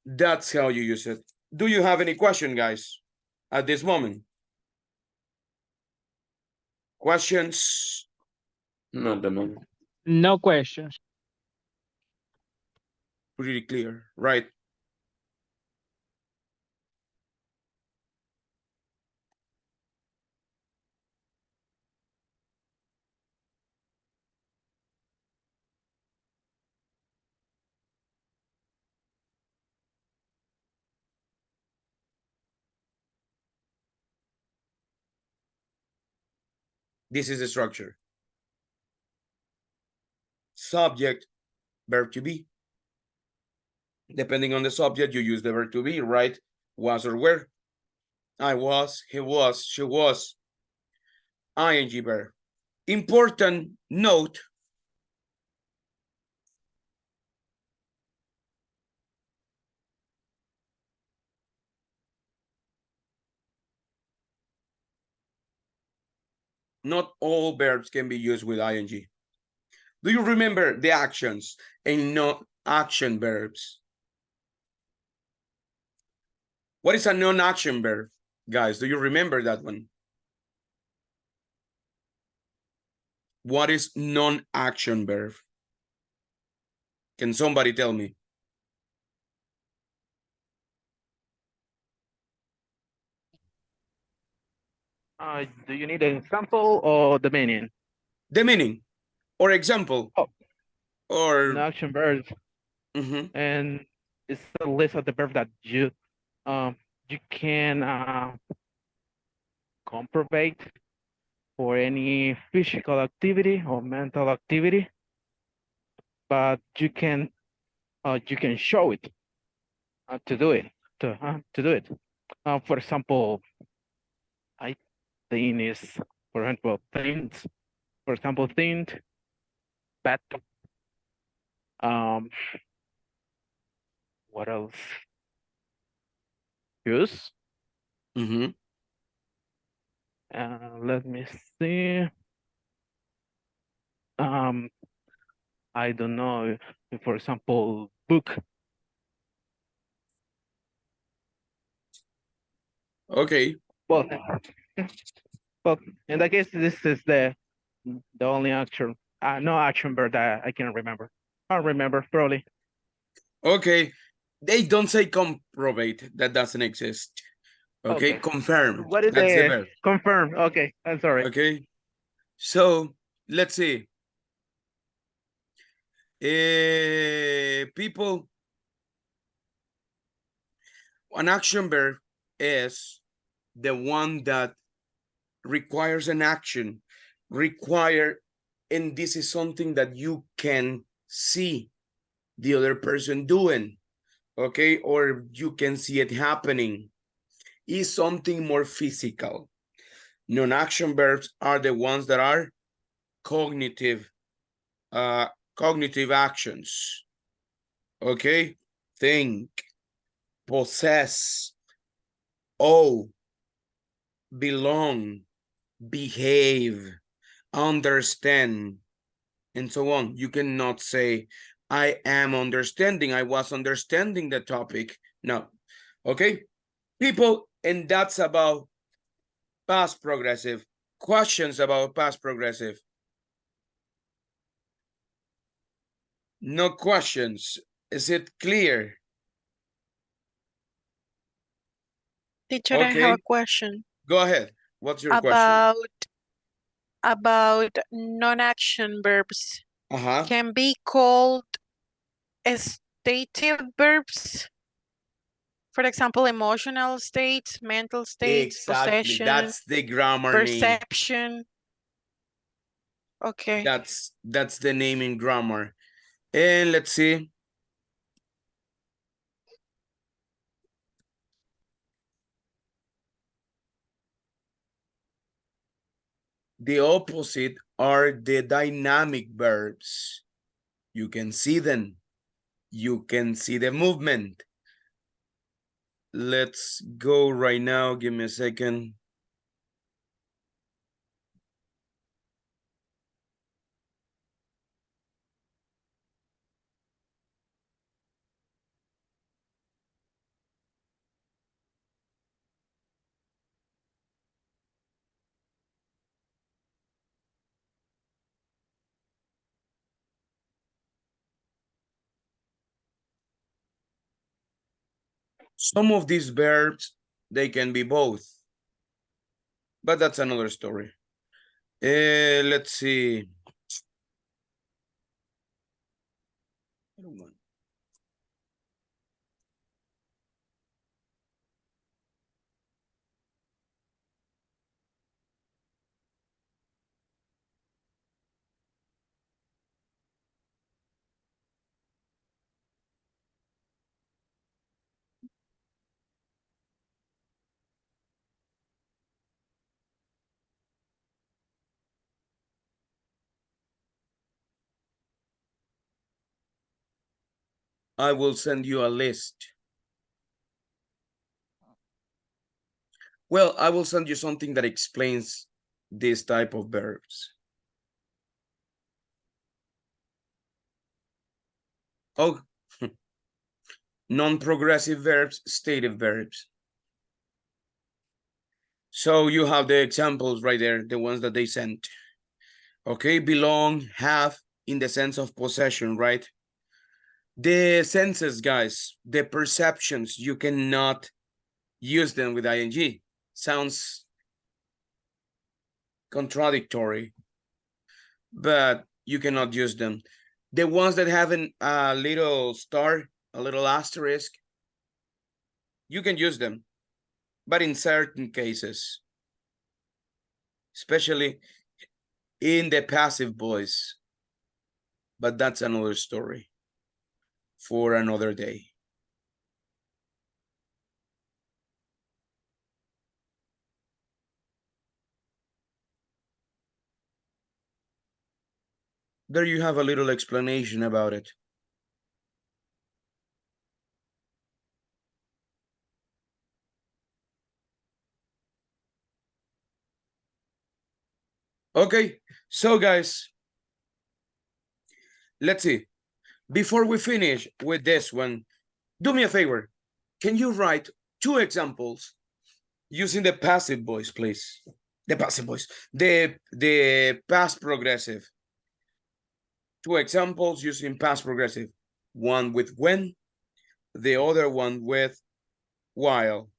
S1: That's how you use it. Do you have any question, guys, at this moment? Questions?
S11: Not at the moment.
S7: No questions.
S1: Pretty clear, right? This is the structure. Subject, verb to be. Depending on the subject, you use the verb to be, right? Was or were. I was, he was, she was. ING verb. Important note. Not all verbs can be used with ING. Do you remember the actions and non-action verbs? What is a non-action verb? Guys, do you remember that one? What is non-action verb? Can somebody tell me?
S4: Do you need an example or the meaning?
S1: The meaning or example.
S4: Oh.
S1: Or
S4: No action verbs. And it's a list of the verbs that you can comprovate for any physical activity or mental activity, but you can show it to do it to do it. For example, I think is for example things. For example, think, bat. What else? Use. Let me see. I don't know if, for example, book.
S1: Okay.
S4: Well, in that case, this is the only action, no action verb that I can remember. I'll remember probably.
S1: Okay. They don't say comprovate. That doesn't exist. Okay. Confirm.
S4: What is
S1: That's the
S4: the
S1: verb.
S4: confirm? Okay, I'm sorry.
S1: Okay. So let's see. People, an action verb is the one that requires an action, and this is something that you can see the other person doing, okay, or you can see it happening. Is something more physical. Non-action verbs are the ones that are cognitive actions. Okay, think, possess, owe, belong, behave, understand, and so on. You cannot say, I am understanding, I was understanding the topic. No. Okay, people, and that's about past progressive. Questions about past progressive? No questions. Is it clear?
S6: Teacher, I have a question.
S1: Go ahead. What's your question?
S6: About non-action verbs. Can be called stative verbs. For example, emotional states, mental states, possession.
S1: That's the grammar
S6: perception. Name. Okay.
S1: That's the name in grammar. And let's see. The opposite are the dynamic verbs. You can see them. You can see the movement. Let's go right now. Give me a second. Some of these verbs, they can be both, but that's another story. Let's see. I will send you a list. Well, I will send you something that explains this type of verbs. Oh, non-progressive verbs, stative verbs. So you have the examples right there, the ones that they sent. Okay, belong, have, in the sense of possession, right? The senses, guys, the perceptions, you cannot use them with ing. Sounds contradictory, but you cannot use them. The ones that have a little star, a little asterisk, you can use them, but in certain cases, especially in the passive voice. But that's another story for another day. There you have a little explanation about it. Okay, so guys, let's see. Before we finish with this one, do me a favor. Can you write 2 examples using the passive voice, please? The passive voice, the past progressive. 2 examples using past progressive. One with when, the other one with while.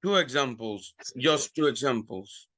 S1: Two examples, just 2 examples.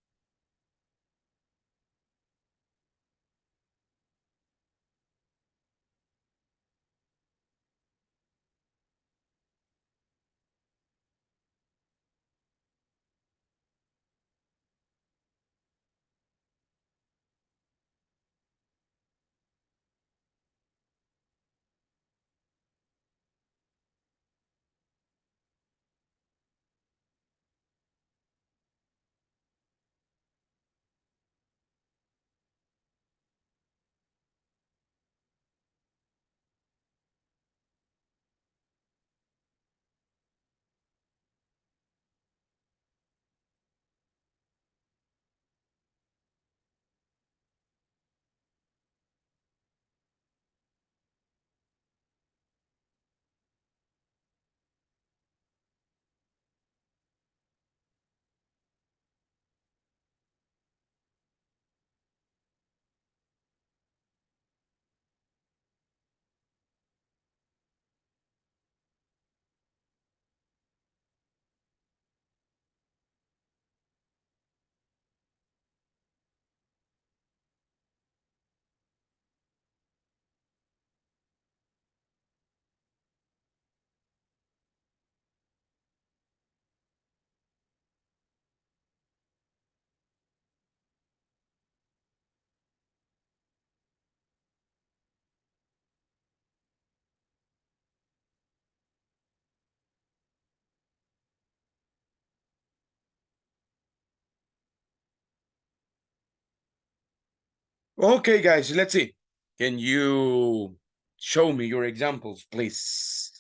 S1: Okay, guys, let's see. Can you show me your examples, please?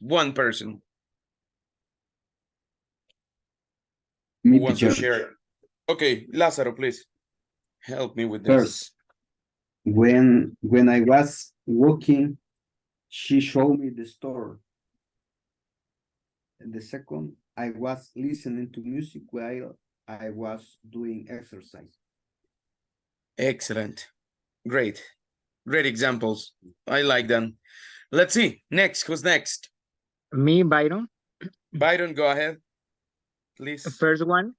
S1: One person who
S3: Me,
S1: wants to
S3: teacher.
S1: share. Okay, Lázaro, please help me with this.
S3: First, when I was walking, she showed me the store. And the second, I was listening to music while I was doing exercise.
S1: Excellent. Great. Great examples. I like them. Let's see. Next, who's next?
S12: Me, Byron.
S1: Byron, go ahead, please.
S12: First one,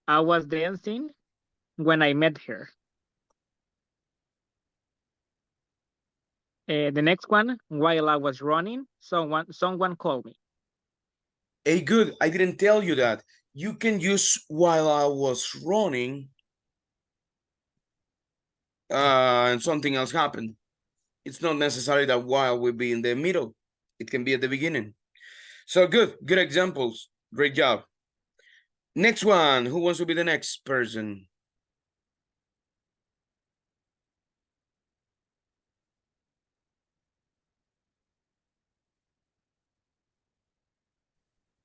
S12: I was dancing when I met her. The next one, while I was running, someone called me.
S1: Hey, good. I didn't tell you that. You can use while I was running and something else happened. It's not necessary that while will be in the middle. It can be at the beginning. So good examples. Great job. Next one. Who wants to be the next person?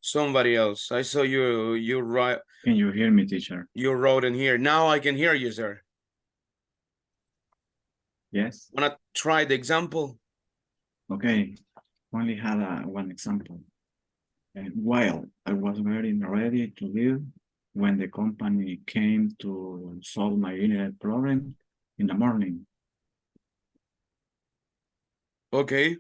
S1: Somebody else. I saw you right.
S13: Can you hear me, teacher?
S1: You wrote in here. Now I can hear you, sir.
S13: Yes.
S1: Wanna try the example?
S13: Okay. Only had one example. While I was getting ready to leave, when the company came to solve my internet problem in the morning.
S1: Okay.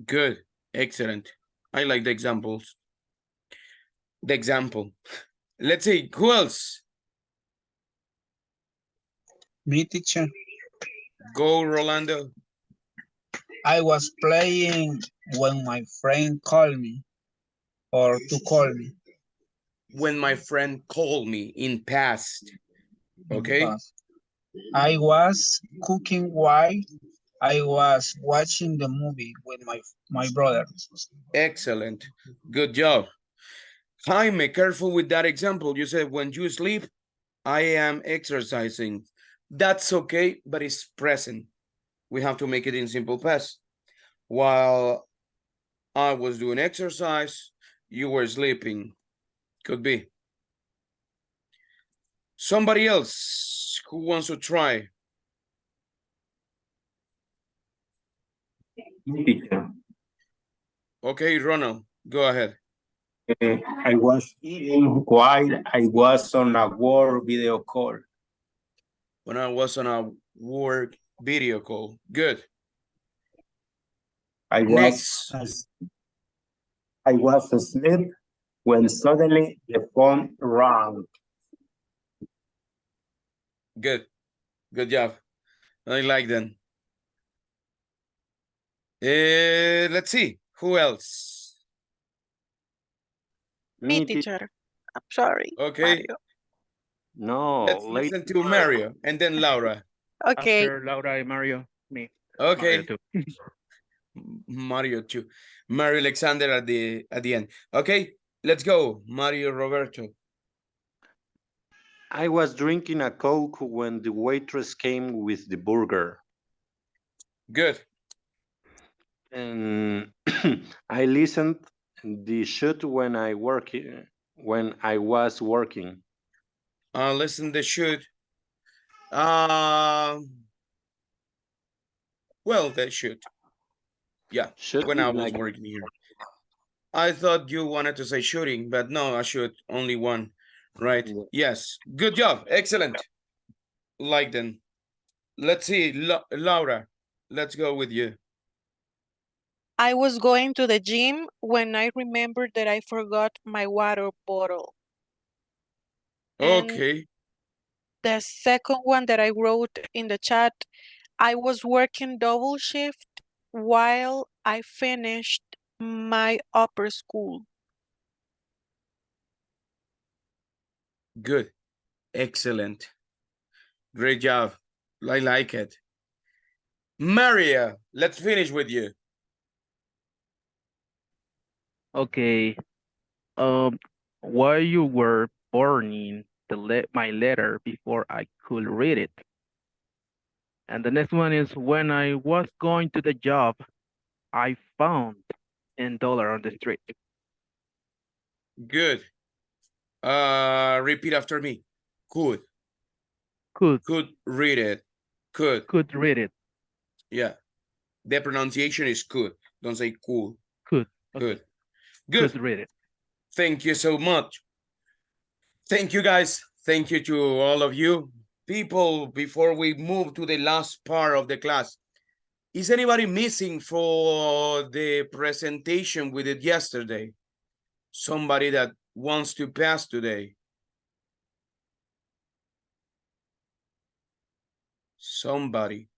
S1: Good. Excellent. I like the examples. The example. Let's see. Who else?
S7: Me, teacher.
S1: Go, Rolando.
S7: I was playing when my friend called me or to call me.
S1: When my friend called me in past. Okay.
S7: I was cooking while I was watching the movie with my brother.
S1: Excellent. Good job. Jaime, careful with that example. You said when you sleep, I am exercising. That's okay, but it's present. We have to make it in simple past. While I was doing exercise, you were sleeping. Could be. Somebody else who wants to try?
S14: Teacher.
S1: Okay, Ronald, go ahead.
S14: I was eating while I was on a work video call.
S1: When I was on a work video call. Good.
S14: I was asleep when suddenly the phone rang.
S1: Good. Good job. I like them. Let's see. Who else?
S6: Me, teacher. I'm sorry.
S1: Okay.
S8: Oh, No,
S1: Let's listen to Mario and then Laura.
S6: Okay.
S4: After Laura and Mario, me.
S1: Okay.
S4: Mario too.
S1: Mario too. Mario Alexander at the end. Okay, let's go. Mario Roberto.
S8: I was drinking a Coke when the waitress came with the burger.
S1: Good.
S8: And I listened the shoot when I was working.
S1: Listen the shoot. Well, that shoot. Yeah,
S8: Shoot
S1: when I was
S8: like
S1: working here. I thought you wanted to say shooting, but no, I shoot only one, right?
S8: Yeah.
S1: Yes, good job, excellent. Like them. Let's see, Laura, let's go with you.
S6: I was going to the gym when I remembered that I forgot my water bottle.
S1: Okay.
S6: And the second one that I wrote in the chat, I was working double shift while I finished my upper school.
S1: Good. Excellent. Great job. I like it. Maria, let's finish with you.
S4: Okay. While you were burning my letter before I could read it. And the next one is when I was going to the job, I found $10 on the street.
S1: Good. Repeat after me. Could.
S4: Could
S1: read it. Could
S4: read it.
S1: Yeah. The pronunciation is could. Don't say cool.
S4: Could.
S1: Good. Good.
S4: Could read it.
S1: Thank you so much. Thank you, guys. Thank you to all of you. People, before we move to the last part of the class, is anybody missing for the presentation we did yesterday? Somebody that wants to pass today? Somebody.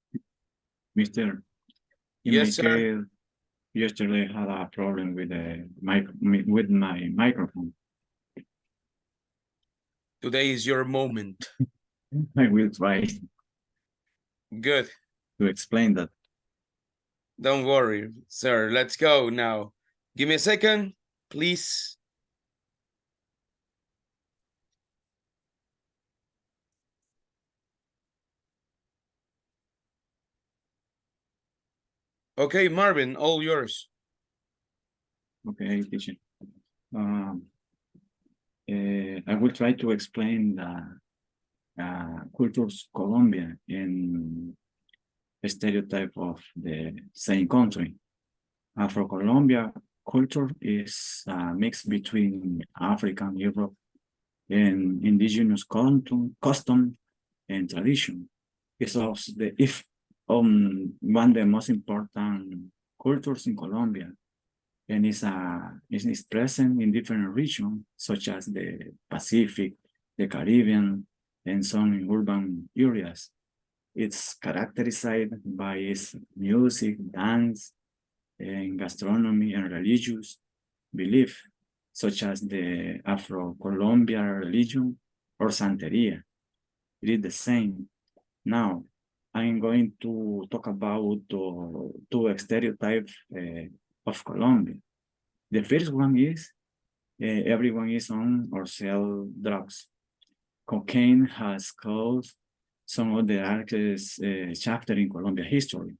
S13: Mr.
S1: Yes, sir.
S13: Yesterday had a problem with my microphone.
S1: Today is your moment.
S13: I will try
S1: Good.
S13: to explain that.
S1: Don't worry, sir. Let's go now. Give me a second, please. Okay, Marvin, all yours.
S13: Okay, teacher. I will try to explain the cultures Colombia in a stereotype of the same country. Afro-Colombia culture is a mix between African, Europe, and indigenous custom and tradition. It's also one of the most important cultures in Colombia, and is present in different regions such as the Pacific, the Caribbean, and some urban areas. It's characterized by its music, dance, and gastronomy and religious belief, such as the Afro-Colombian religion or Santeria. It is the same. Now, I'm going to talk about two stereotypes of Colombia. The first one is everyone is on or sell drugs. Cocaine has caused some of the darkest chapter in Colombia history.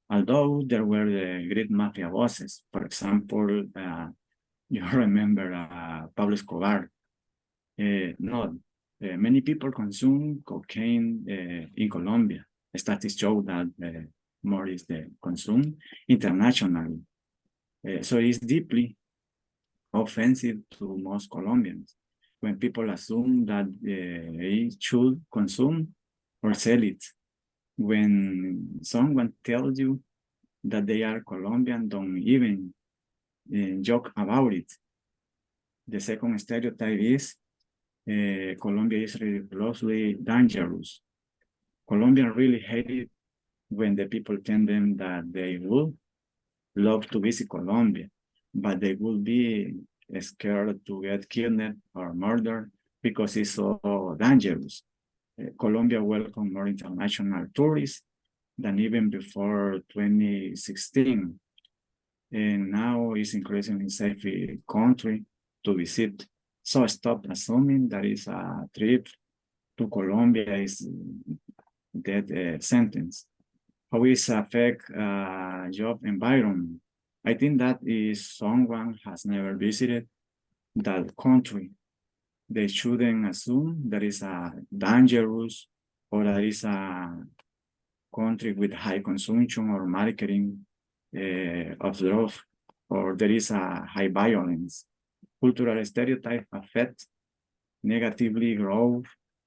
S13: Although there were the great mafia bosses, for example, you remember Pablo Escobar. Many people consume cocaine in Colombia. Statistics show that more is the consumed internationally. So it's deeply offensive to most Colombians when people assume that they should consume or sell it. When someone tells you that they are Colombian, don't even joke about it. The second stereotype is Colombia is ridiculously dangerous. Colombians really hate it when the people tell them that they would love to visit Colombia, but they will be scared to get killed or murdered because it's so dangerous. Colombia welcomed more international tourists than even before 2016. And now it's increasingly safe country to visit. So stop assuming that is a trip to Colombia is death sentence. How is affect job environment? I think that is someone has never visited that country. They shouldn't assume that is a dangerous or that is a country with high consumption or marketing of drugs, or there is a high violence. Cultural stereotypes affect negatively growth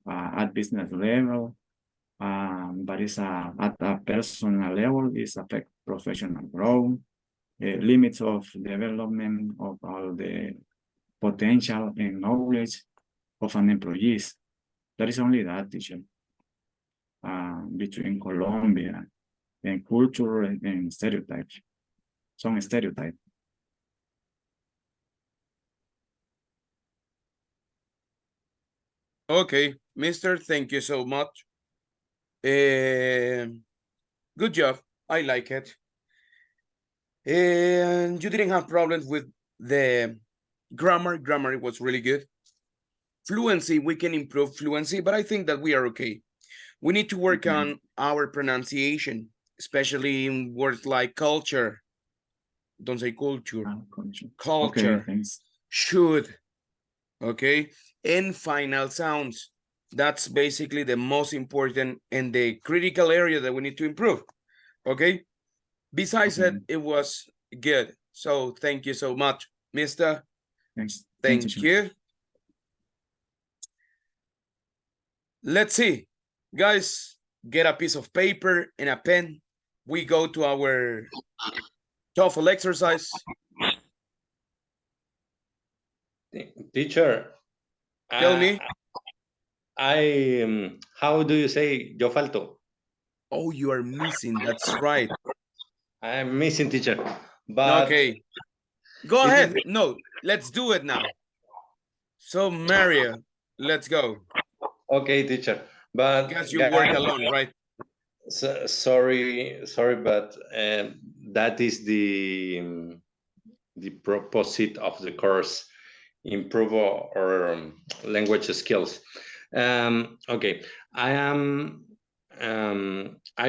S13: at business level, but it's at a personal level, it's affect professional growth, limits of development of all the potential and knowledge of an employee. There is only that, teacher, between Colombia and culture and stereotypes. Some stereotypes.
S1: Okay, mister, thank you so much. Good job. I like it. And you didn't have problems with the grammar. Grammar was really good. Fluency, we can improve fluency, but I think that we are okay. We need to work on our pronunciation, especially in words like culture. Don't say culture. Culture.
S13: Okay, thanks.
S1: Should. Okay. And final sounds. That's basically the most important and the critical area that we need to improve. Okay. Besides that, it was good. So thank you so much, Mister.
S13: Thanks.
S1: Thank you. Let's see. Guys, get a piece of paper and a pen. We go to our TOEFL exercise.
S11: Teacher.
S1: Tell me.
S11: How do you say yo falto?
S1: Oh, you are missing. That's right.
S11: I'm missing, teacher. But
S1: okay. Go ahead. No, let's do it now. So, Mario, let's go.
S11: Okay, teacher. But
S1: because you work alone, right?
S11: So, sorry, but that is the proposite of the course, improve our language skills. Okay, I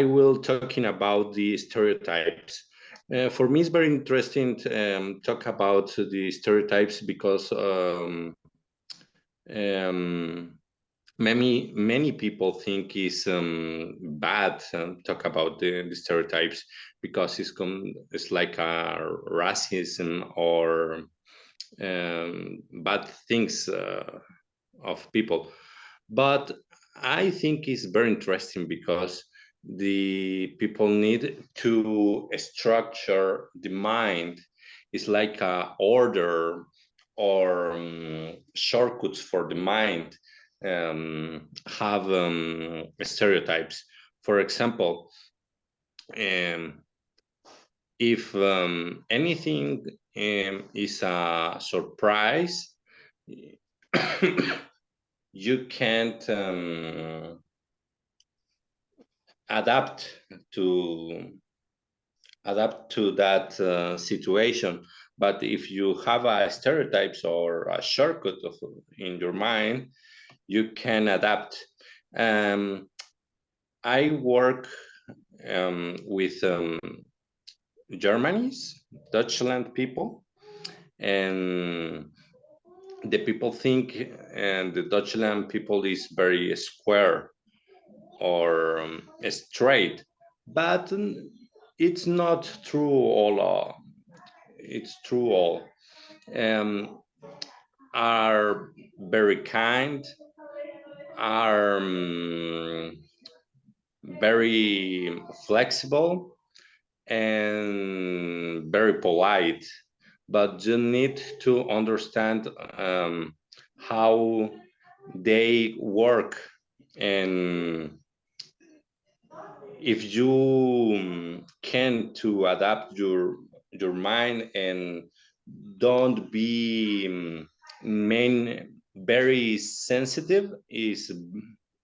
S11: will talking about the stereotypes. For me, it's very interesting to talk about the stereotypes because many people think it's bad talk about the stereotypes because it's like a racism or bad things of people. But I think it's very interesting because the people need to structure the mind. It's like a order or shortcuts for the mind. Have stereotypes. For example, if anything is a surprise, you can't adapt to that situation. But if you have a stereotypes or a shortcut in your mind, you can adapt. I work with Germany's, Dutchland people, and the people think the Dutchland people is very square or straight, but it's not true all. It's true all. Are very kind, are very flexible and very polite, but you need to understand how they work, and if you can to adapt your mind and don't be very sensitive is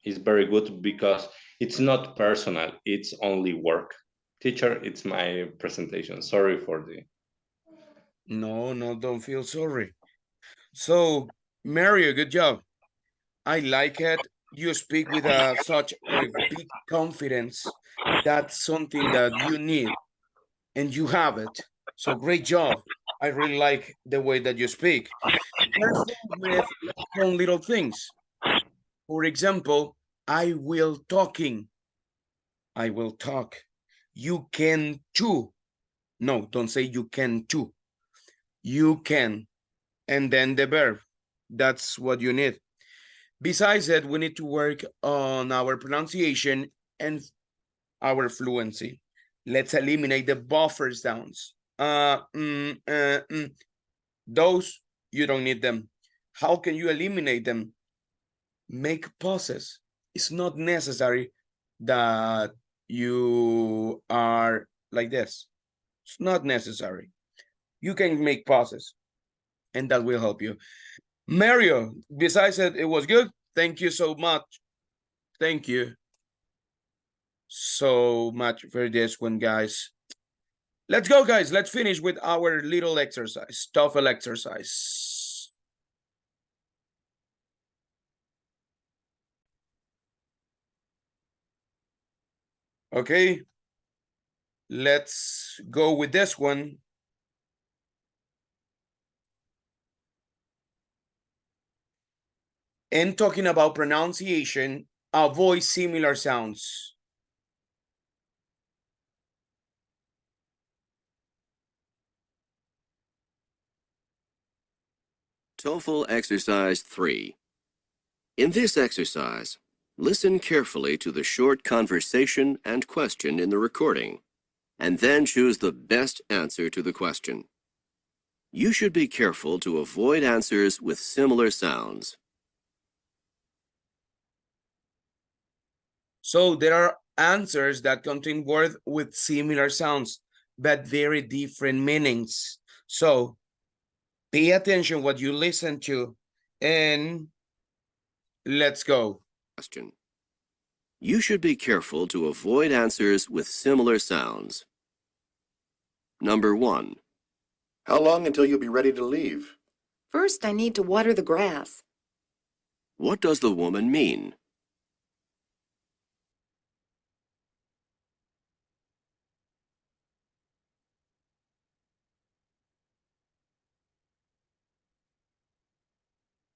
S11: very good because it's not personal, it's only work. Teacher, it's my presentation. Sorry for the...
S1: No, don't feel sorry. So, Mario, good job. I like it. You speak with such a big confidence. That's something that you need, and you have it. So great job. I really like the way that you speak. Careful with some little things. For example, I will talking. I will talk. You can too. No, don't say you can too. You can. And then the verb. That's what you need. Besides that, we need to work on our pronunciation and our fluency. Let's eliminate the buffer sounds. Those, you don't need them. How can you eliminate them? Make pauses. It's not necessary that you are like this. It's not necessary. You can make pauses, and that will help you. Mario, besides that, it was good. Thank you so much. Thank you so much for this one, guys. Let's go, guys. Let's finish with our little exercise, TOEFL exercise. Okay. Let's go with this one. And talking about pronunciation, avoid similar sounds.
S15: TOEFL Exercise 3. In this exercise, listen carefully to the short conversation and question in the recording, and then choose the best answer to the question. You should be careful to avoid answers with similar sounds.
S1: So there are answers that contain words with similar sounds, but very different meanings. So pay attention what you listen to, and let's go.
S15: Question. You should be careful to avoid answers with similar sounds. Number 1.
S16: How long until you'll be ready to leave?
S17: First, I need to water the grass.
S15: What does the woman mean?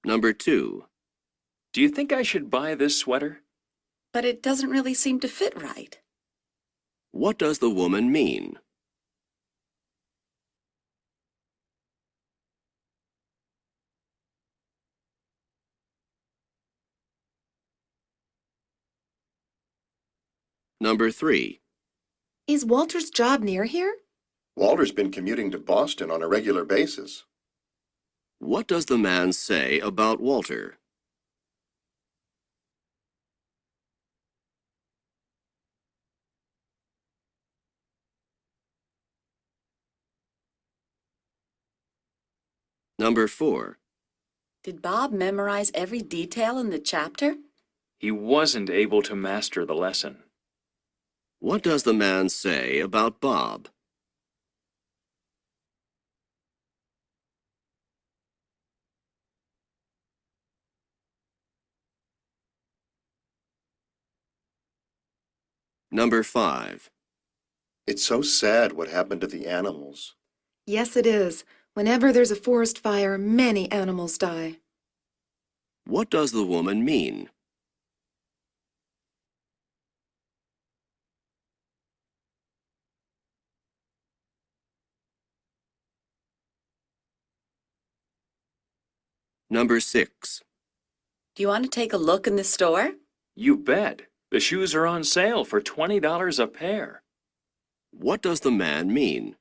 S15: Number 2.
S18: Do you think I should buy this sweater?
S17: But it doesn't really seem to fit right.
S15: What does the woman mean? Number 3.
S17: Is Walter's job near here?
S16: Walter's been commuting to Boston on a regular basis.
S15: What does the man say about Walter? Number 4.
S17: Did Bob memorize every detail in the chapter?
S18: He wasn't able to master the lesson.
S15: What does the man say about Bob? Number 5.
S16: It's so sad what happened to the animals.
S17: Yes, it is. Whenever there's a forest fire, many animals die.
S15: What does the woman mean? Number 6.
S17: Do you want to take a look in the store?
S18: You bet. The shoes are on sale for $20 a pair.
S15: What does the man mean?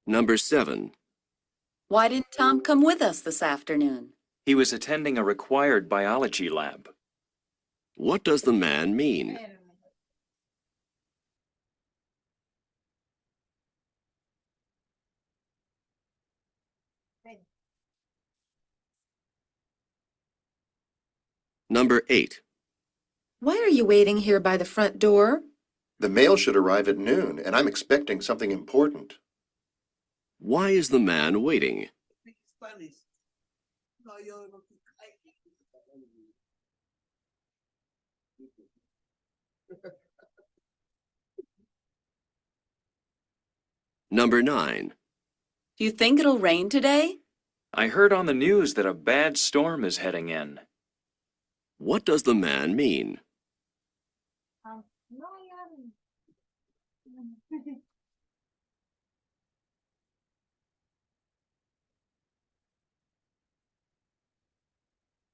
S15: Number 7.
S17: Why didn't Tom come with us this afternoon?
S18: He was attending a required biology lab.
S15: What does the man mean? Number 8.
S17: Why are you waiting here by the front door?
S16: The mail should arrive at noon, and I'm expecting something important.
S15: Why is the man waiting? Number 9.
S17: Do you think it'll rain today?
S18: I heard on the news that a bad storm is heading in.
S15: What does the man mean?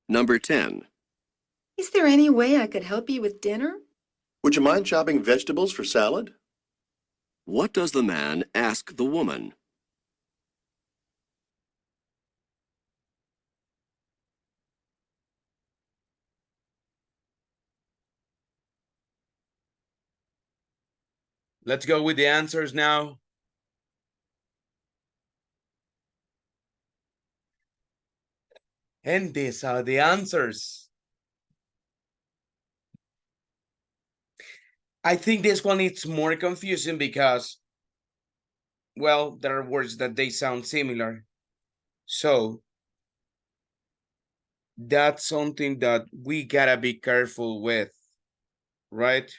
S15: Number 10.
S17: Is there any way I could help you with dinner?
S16: Would you mind chopping vegetables for salad?
S15: What does the man ask the woman?
S1: Let's go with the answers now. And these are the answers. I think this one is more confusing because well, there are words that they sound similar. So that's something that we gotta be careful with, right?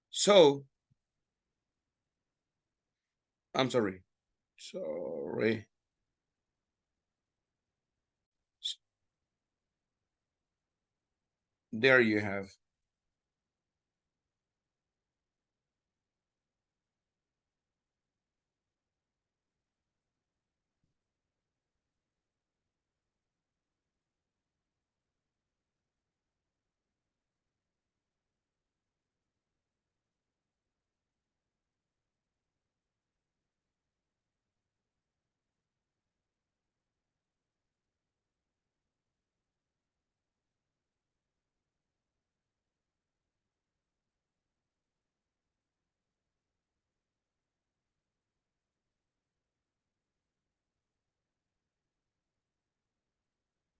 S1: So, I'm sorry. There you have.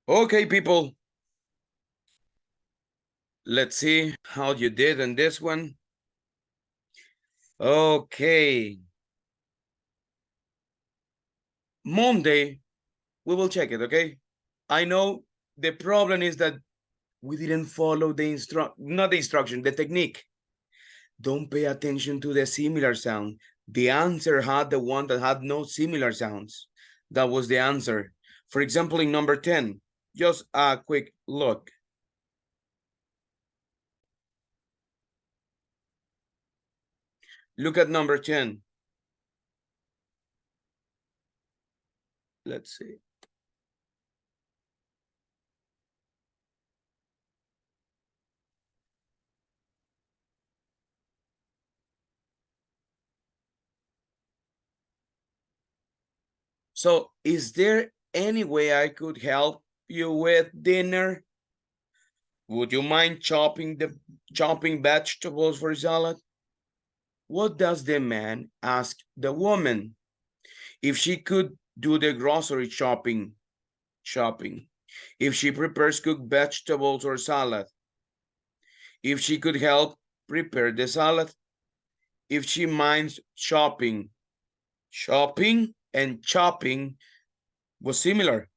S1: Okay, people. Let's see how you did on this one. Okay. Monday, we will check it, okay? I know the problem is that we didn't follow the not the instruction, the technique. Don't pay attention to the similar sound. The answer had the one that had no similar sounds. That was the answer. For example, in number 10, just a quick look. Look at number 10. Let's see. So is there any way I could help you with dinner? Would you mind chopping vegetables for salad? What does the man ask the woman? If she could do the grocery shopping. If she prepares cooked vegetables or salad. If she could help prepare the salad. If she minds shopping. Shopping and chopping was similar.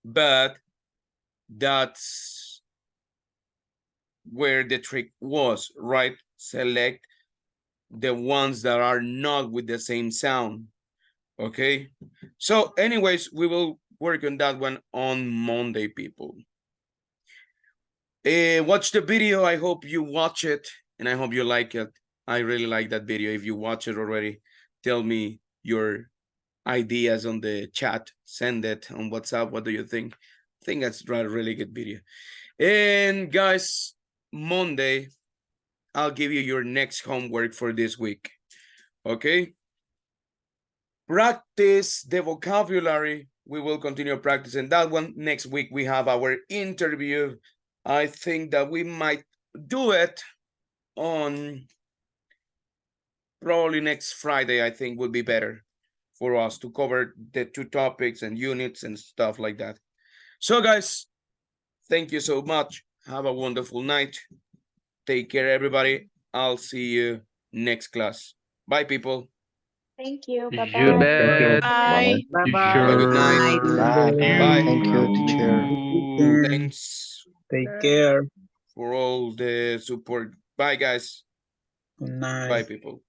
S1: But that's where the trick was, right? Select the ones that are not with the same sound. Okay, so anyways, we will work on that one on Monday, people. Watch the video. I hope you watch it and I hope you like it. I really like that video. If you watch it already, tell me your ideas on the chat. Send it on WhatsApp. What do you think? I think that's a really good video. And guys, Monday, I'll give you your next homework for this week. Okay? Practice the vocabulary. We will continue practicing that one. Next week, we have our interview. I think that we might do it on probably next Friday. I think would be better for us to cover the 2 topics and units and stuff like that. So guys, thank you so much. Have a wonderful night. Take care, everybody. I'll see you next class. Bye, people.
S19: Thank you.
S4: You
S19: Bye-bye.
S4: bet.
S6: Bye.
S1: Have a good night. Bye.
S5: Thank you, teacher.
S1: Thanks
S7: Take care.
S1: for all the support. Bye, guys.
S7: Good night.
S1: Bye, people.